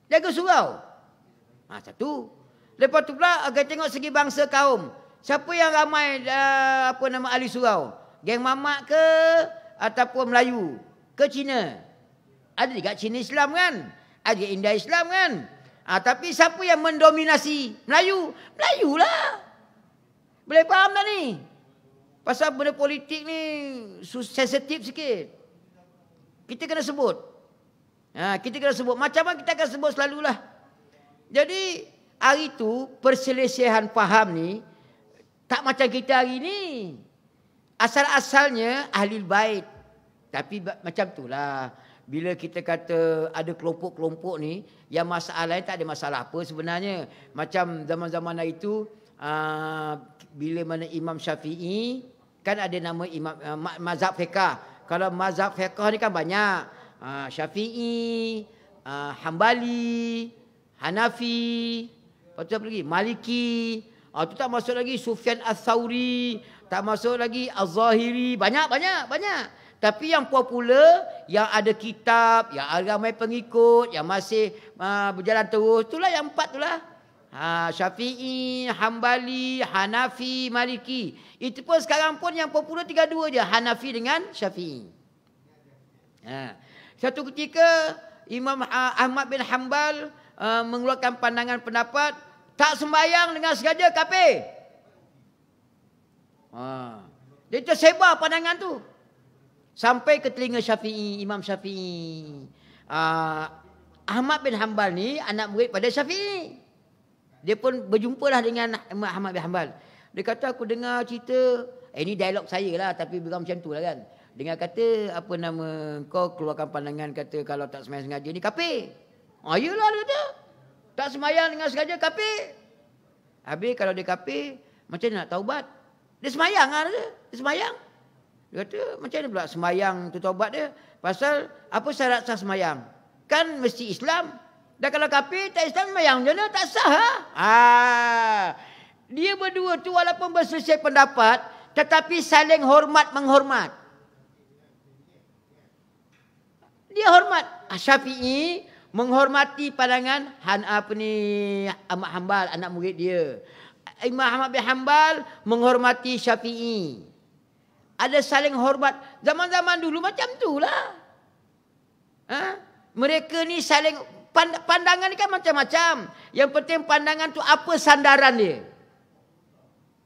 Jaga surau. Satu. Lepas tu pula agak tengok segi bangsa kaum. Siapa yang ramai ahli surau? Geng Mamak ke ataupun Melayu ke Cina? Ada juga Cina Islam kan? Ada India Islam kan? Tapi siapa yang mendominasi? Melayu. Melayu lah. Boleh faham tak ni? Pasal benda politik ni sensitif sikit. Kita kena sebut. Macam mana kita akan sebut selalulah. Jadi hari tu perselisihan faham ni tak macam kita hari ni. Asal-asalnya ahli bait. Tapi macam itulah. Bila kita kata ada kelompok-kelompok ni, yang masalahnya tak ada masalah apa sebenarnya. Macam zaman-zaman itu, bila mana Imam Syafi'i, kan ada nama imam mazhab fiqh. Kalau mazhab fiqh ni kan banyak. Syafi'i, Hambali, Hanafi, lepas tu apa lagi? Maliki. Tu tak masuk lagi Sufyan Ats-Tsauri, tak masuk lagi Az-Zahiri. Banyak. Tapi yang popular, yang ada kitab, yang ramai pengikut, yang masih berjalan terus, itulah yang 4 itulah. Syafi'i, Hambali, Hanafi, Maliki. Itu pun sekarang pun yang popular 3-2 je. Hanafi dengan Syafi'i. Satu ketika Imam Ahmad bin Hanbal mengeluarkan pandangan pendapat tak sembahyang dengan sengaja kafir. Dia tersebar pandangan tu sampai ke telinga Syafi'i, Imam Syafi'i. Ahmad bin Hanbal ni anak murid pada Syafi'i. Dia pun berjumpalah dengan Imam Ahmad bin Hanbal. Dia kata, aku dengar cerita, ini dialog saya lah, tapi bukan macam tu lah kan. Dengar kata, apa nama, kau keluarkan pandangan kata kalau tak sembahyang sengaja ni kafir. Yelah dia kata. Tak sembahyang dengan sengaja kafir. Habis kalau dia kafir, macam mana nak taubat? Dia sembahyang lah dia. Dia sembahyang. Dia kata, macam mana pula sembahyang tu taubat dia? Pasal, apa syarat sah sembahyang? Kan mesti Islam. Dan kalau kafir tak Islam sembahyang macam mana? Tak sah lah. Dia berdua tu walaupun berselisih pendapat, tetapi saling hormat menghormat. Dia hormat. Syafi'i menghormati pandangan Ahmad Hanbal, anak murid dia. Imam Ahmad bin Hanbal menghormati Syafi'i. Ada saling hormat. Zaman-zaman dulu macam tu lah. Mereka ni saling, pandangan ni kan macam-macam. Yang penting pandangan tu apa sandaran dia.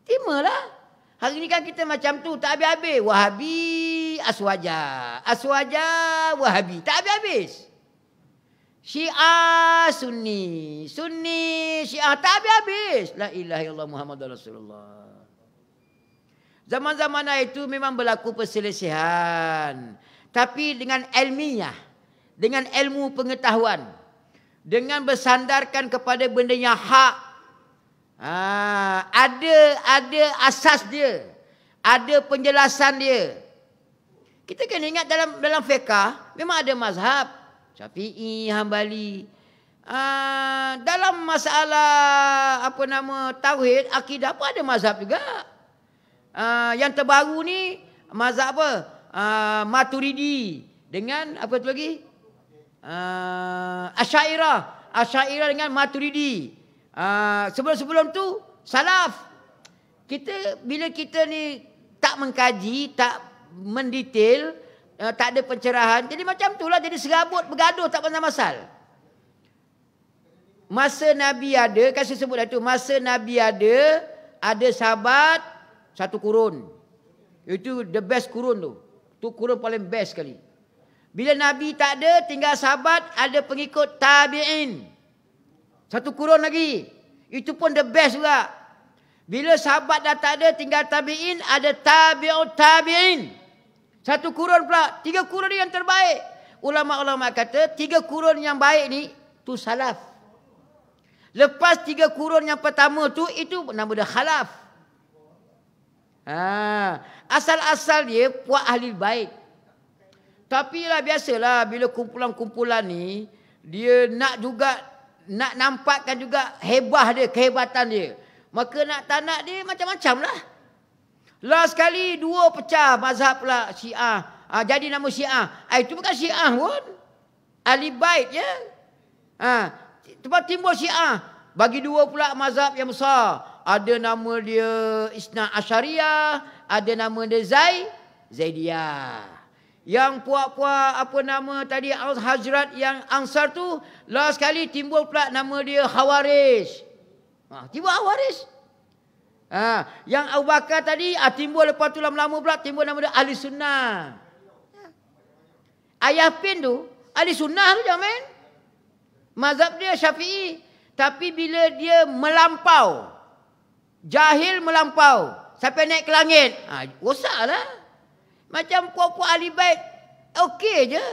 Timalah. Hari ni kan kita macam tu, tak habis-habis. Wahabi, Aswaja. Aswaja, Wahabi. Tak habis-habis. Syiah, Sunni. Sunni, Syiah. Tak habis-habis. La ilaha illallah Muhammad Rasulullah. Zaman-zaman itu memang berlaku perselisihan. Tapi dengan ilmiah. Dengan ilmu pengetahuan. Dengan bersandarkan kepada benda yang hak. Ada asas dia. Ada penjelasan dia. Kita kena ingat dalam fiqh memang ada mazhab. Syafi'i, Hambali. Dalam masalah tauhid, akidah pun ada mazhab juga. Yang terbaru ni mazhab apa? Maturidi dengan apa tu lagi? Asy'ariyah. Asy'ariyah dengan Maturidi. Sebelum-sebelum tu salaf. Bila kita ni tak mengkaji, tak mendetail, tak ada pencerahan, jadi macam itulah, jadi serabut, bergaduh, tak pasal-pasal. Masa Nabi ada, kan saya sebut dah tu, masa Nabi ada sahabat satu kurun. Itu the best kurun tu. Tu kurun paling best sekali. Bila Nabi tak ada, tinggal sahabat, ada pengikut tabi'in. Satu kurun lagi. Itu pun the best juga. Bila sahabat dah tak ada, tinggal tabi'in, ada tabi'ut tabi'in. Satu kurun pula. 3 kurun yang terbaik. Ulama-ulama kata, 3 kurun yang baik ni, tu salaf. Lepas 3 kurun yang pertama tu, itu nama dia khalaf. Asal-asal dia puak ahli bait. Tapi lah biasalah, bila kumpulan-kumpulan ni, dia nak nampakkan juga kehebatan dia. Maka nak tak nak dia macam-macam lah. Last sekali 2 pecah mazhab pula Syiah. Jadi nama Syiah. Itu bukan Syiah pun. Ahli bait je. Tempat timbul Syiah. Bagi 2 pula mazhab yang besar. Ada nama dia Isna Asy'ariyah. Ada nama dia Zaidiyah. Yang puak-puak tadi Hazrat yang Ansar tu, last sekali timbul pula nama dia Khawarij. Timbul Khawarij. Yang Abu Bakar tadi timbul, lepas tu lama-lama pula timbul nama dia Ahli Sunnah. Ayah Pin tu Ahli Sunnah tu jangan. Mazhab dia Syafi'i. Tapi bila dia melampau, jahil melampau sampai naik ke langit, rosaklah. Macam puak-puak ahli bait, okey je.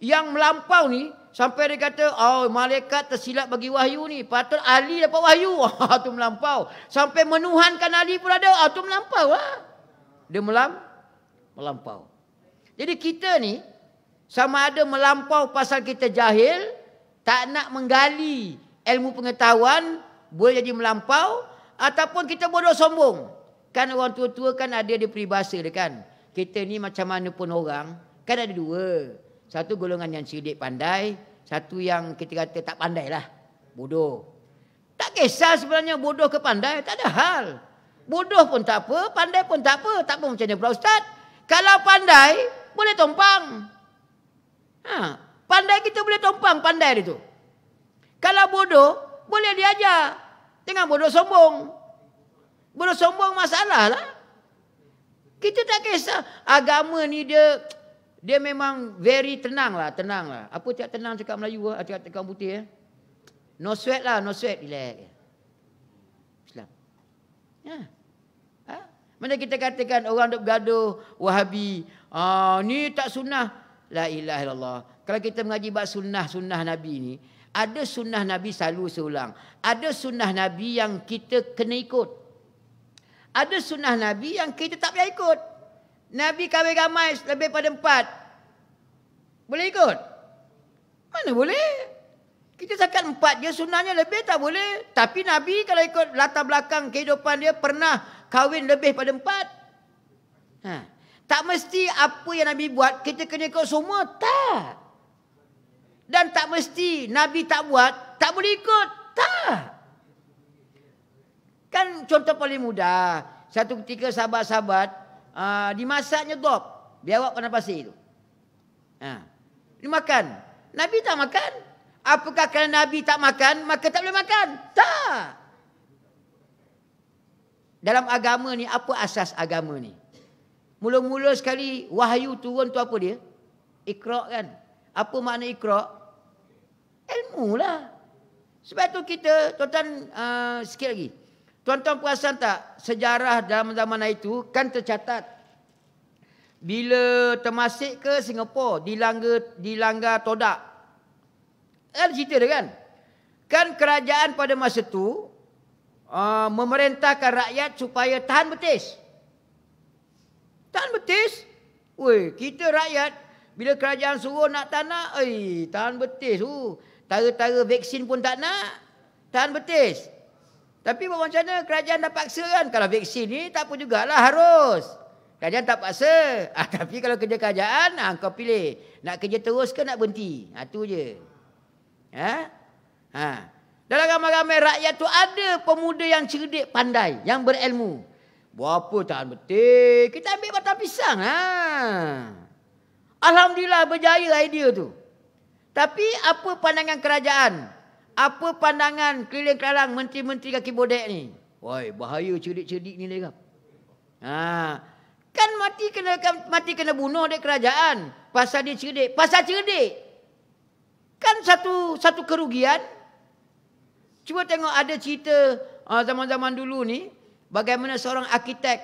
Yang melampau ni, sampai dia kata, malaikat tersilap bagi wahyu ni. Patut Ali dapat wahyu. Tu melampau. Sampai menuhankan Ali pun ada. Tu melampau lah. Dia melampau. Jadi kita ni, sama ada melampau pasal kita jahil, tak nak menggali ilmu pengetahuan, boleh jadi melampau, ataupun kita bodoh sombong. Kan orang tua-tua kan ada peribahasa dia kan. Kita ni macam mana pun orang, kan ada 2. Satu golongan yang cerdik pandai, satu yang kita kata tak pandai lah, bodoh. Tak Tak kisah sebenarnya bodoh ke pandai, tak ada hal. Bodoh pun tak apa, pandai pun tak apa. Tak apa macam mana pula Ustaz. Kalau pandai, boleh tumpang. Pandai kita boleh tumpang pandai dia tu. Kalau bodoh, boleh diajar. Jangan bodoh sombong. Bodoh sombong masalah lah. Kita tak kisah. Agama ni dia memang very tenang lah. Apa tiap tenang cakap Melayu lah, cakap putih. No sweat lah, no sweat. Relax. Islam. Mana kita katakan orang duk gaduh Wahabi, ni tak sunnah. La ilaha illallah. Kalau kita mengaji bab sunnah Nabi ni, ada sunnah Nabi selalu seulang. Ada sunnah Nabi yang kita kena ikut. Ada sunnah Nabi yang kita tak payah ikut. Nabi kahwin ramai lebih pada 4. Boleh ikut? Mana boleh? Kita cakap 4 je, sunnahnya lebih tak boleh. Tapi Nabi kalau ikut latar belakang kehidupan dia pernah kahwin lebih pada 4. Tak mesti apa yang Nabi buat kita kena ikut semua. Tak. Dan tak mesti Nabi tak buat, tak boleh ikut. Tak. Kan contoh paling mudah. Satu ketika sahabat-sahabat dimasaknya dop. Biawak panas pasir itu. Dimakan. Nabi tak makan. Apakah kerana Nabi tak makan, maka tak boleh makan? Tak. Dalam agama ni, apa asas agama ni? Mula-mula sekali wahyu turun tu apa dia? Iqra' kan? Apa makna Iqra'? Ilmu lah. Sebab tu kita, tuan-tuan sikit lagi. Tuan-tuan perasan tak? Sejarah dalam zaman itu kan tercatat. Bila termasik ke Singapura, dilanggar Todak. Ada cerita dia kan? Kan kerajaan pada masa tu memerintahkan rakyat supaya tahan betis. Tahan betis? Weh, kita rakyat bila kerajaan suruh nak tak nak, tahan betis. Tara-tara vaksin pun tak nak, tahan betis. Tapi macam mana kerajaan dah paksa kan? Kalau vaksin ni tak apa jugalah harus. Kerajaan tak paksa. Tapi kalau kerja kerajaan, kau pilih. Nak kerja terus ke nak berhenti? Itu je. Dalam ramai-ramai rakyat tu ada pemuda yang cerdik, pandai, yang berilmu. Berapa tahan betul. Kita ambil batang pisang. Alhamdulillah berjaya idea tu. Tapi apa pandangan kerajaan? Apa pandangan keliling-keliling menteri-menteri kaki bodek ni? Woi, bahaya cerdik-cerdik ni legap. Kan mati kena bunuh dek kerajaan. Pasal dia cerdik. Pasal cerdik. Kan satu kerugian. Cuba tengok ada cerita zaman-zaman dulu ni. Bagaimana seorang arkitek.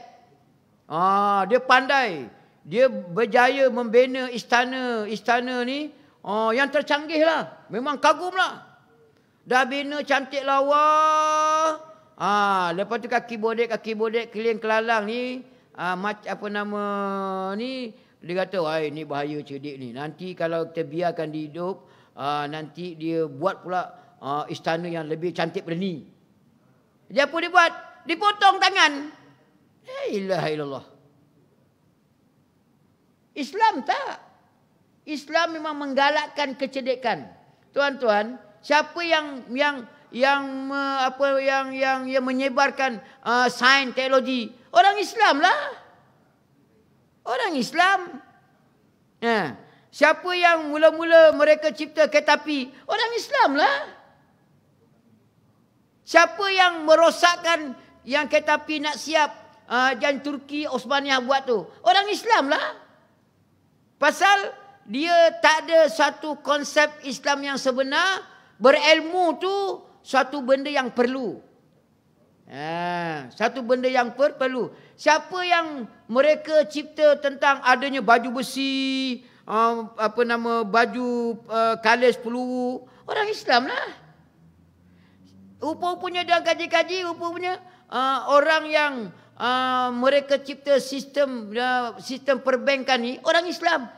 Dia pandai. Dia berjaya membina istana ni. Yang tercanggih lah. Memang kagum lah. Dah bina cantik lawa. Lepas tu kaki bodek keliling kelalang ni. Apa nama ni. Dia kata, wah ini bahaya cerdik ni. Nanti kalau kita biarkan dia hidup. Nanti dia buat pula istana yang lebih cantik pada ni. Jadi apa dia buat? Dipotong tangan. La ilaha illallah. Islam tak. Islam memang menggalakkan kecerdikan. Tuan-tuan, siapa yang menyebarkan sains teknologi? Orang Islam lah. Orang Islam. Siapa yang mula-mula mereka cipta kereta api? Orang Islam lah. Siapa yang merosakkan yang kereta api nak siap yang Turki Osmaniyah buat tu? Orang Islam lah. Pasal dia tak ada satu konsep Islam yang sebenar. Berilmu tu satu benda yang perlu. Satu benda yang perlu. Siapa yang mereka cipta tentang adanya baju besi, baju kalis peluru? Orang Islam lah. Rupa-rupanya dia kaji-kaji, rupa-rupanya orang yang mereka cipta sistem perbankan ni orang Islam.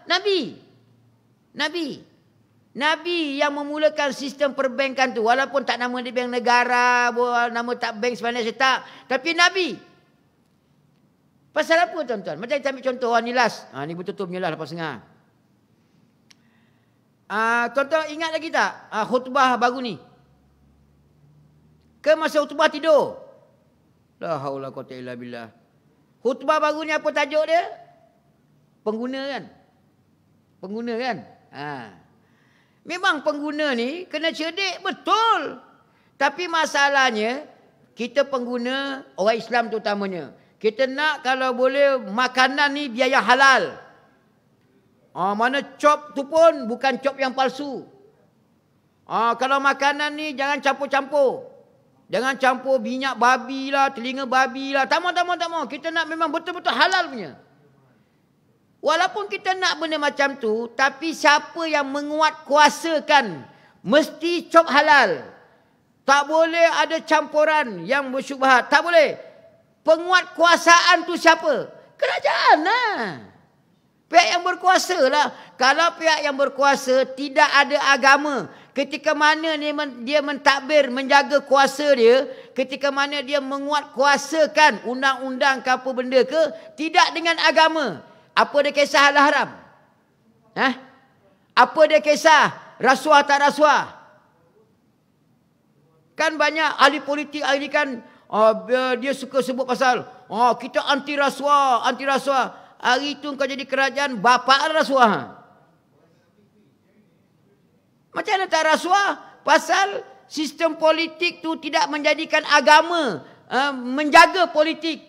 Nabi yang memulakan sistem perbankan tu. Walaupun tak nama dia bank negara, nama tak bank sebenarnya tak. Tapi Nabi. Pasal apa tuan-tuan? Macam kita ambil contoh ni last. Ni betul-betul menyelah lepas setengah. Tuan-tuan ingat lagi tak khutbah baru ni? Ke masa khutbah tidur? La haula quwwata illa billah. Khutbah baru ni apa tajuk dia? Pengguna kan? Pengguna kan? Memang pengguna ni kena cerdik betul. Tapi masalahnya, kita pengguna, orang Islam terutamanya, kita nak kalau boleh makanan ni biaya halal. Mana cop tu pun bukan cop yang palsu. Kalau makanan ni jangan campur-campur. Jangan campur minyak babi lah, telinga babi lah. Tak mau. Kita nak memang betul-betul halal punya. Walaupun kita nak benda macam tu, tapi siapa yang menguatkuasakan mesti cop halal. Tak boleh ada campuran yang bersyubhat. Tak boleh. Penguatkuasaan tu siapa? Kerajaan lah. Pihak yang berkuasa lah. Kalau pihak yang berkuasa tidak ada agama, ketika mana dia mentadbir, menjaga kuasa dia, ketika mana dia menguatkuasakan undang-undang ke apa benda ke, tidak dengan agama. Apa dia kisah halal haram? Apa dia kisah rasuah tak rasuah? Kan banyak ahli politik hari ni kan, dia suka sebut pasal, kita anti rasuah, anti rasuah. Hari itu kau jadi kerajaan, bapak rasuah. Macam mana tak rasuah? Pasal sistem politik tu tidak menjadikan agama menjaga politik.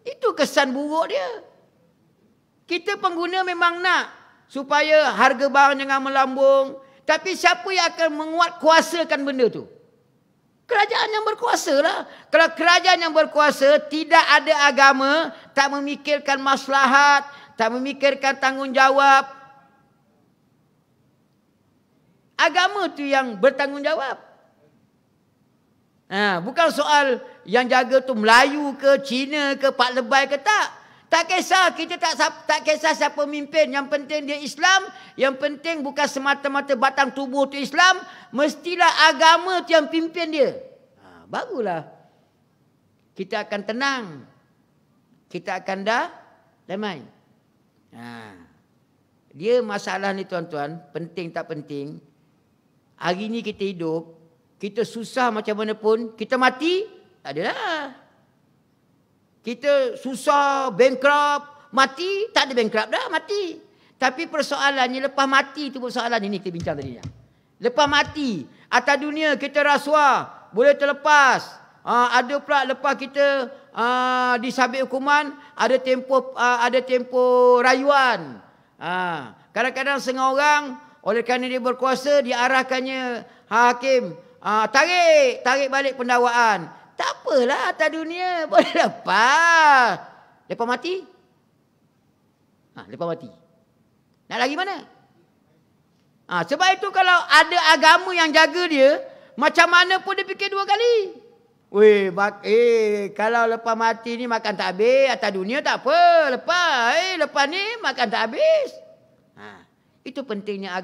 Itu kesan buruk dia. Kita pengguna memang nak supaya harga barang jangan melambung. Tapi siapa yang akan menguatkuasakan benda tu? Kerajaan yang berkuasa lah. Kalau kerajaan yang berkuasa tidak ada agama, tak memikirkan maslahat, tak memikirkan tanggungjawab. Agama tu yang bertanggungjawab. Bukan soal yang jaga tu Melayu ke, Cina ke, Pak Lebay ke, tak. Tak kisah, kita tak kisah siapa mimpin. Yang penting dia Islam. Yang penting bukan semata-mata batang tubuh tu Islam. Mestilah agama tu yang pimpin dia. Barulah kita akan tenang. Kita akan damai. Dia masalah ni tuan-tuan, penting tak penting. Hari ni kita hidup, kita susah macam mana pun, kita mati, tak adalah. Kita susah, bankrupt, mati, tak ada bankrupt dah, mati. Tapi persoalannya lepas mati tu persoalan ini kita bincang tadi. Lepas mati, atas dunia kita rasuah, boleh terlepas. Ada pula lepas kita disabit hukuman, ada tempoh rayuan. Kadang-kadang setengah orang, oleh kerana dia berkuasa, diarahkannya hakim, tarik balik pendakwaan. Tak apalah atas dunia, boleh lepas. Lepas mati? Lepas mati. Nak lagi mana? Sebab itu kalau ada agama yang jaga dia, macam mana pun dia fikir dua kali. Kalau lepas mati ni makan tak habis, atas dunia tak apa. Lepas ni makan tak habis. Itu pentingnya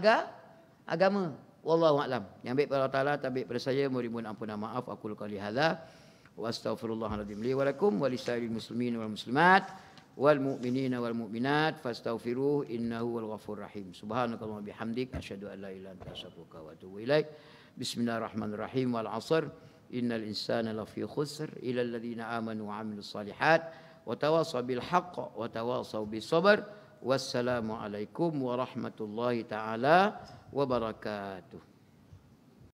agama. Wallahu a'lam. Yang baik pada Allah Taala, tak baik pada saya, mohon ampun dan maaf. Aku qali hadza wa astaghfirullahaladzim li wa lakum wa lisairil muslimin wal muslimat wal mu'minina wal mu'minat fastaghfiruhu innahu wal ghafurur rahim. Subhanakallahumma bihamdik asyhadu an la ilaha illa anta astaghfiruka wa atubu ilaik. Bismillahirrahmanirrahim. Wal 'asr innal insana lafi khusr illa alladhina amanu wa 'amilus solihat wa tawassaw bil haqq wa tawassaw bis sabr. Wassalamu alaikum warahmatullahi taala wabarakatuh.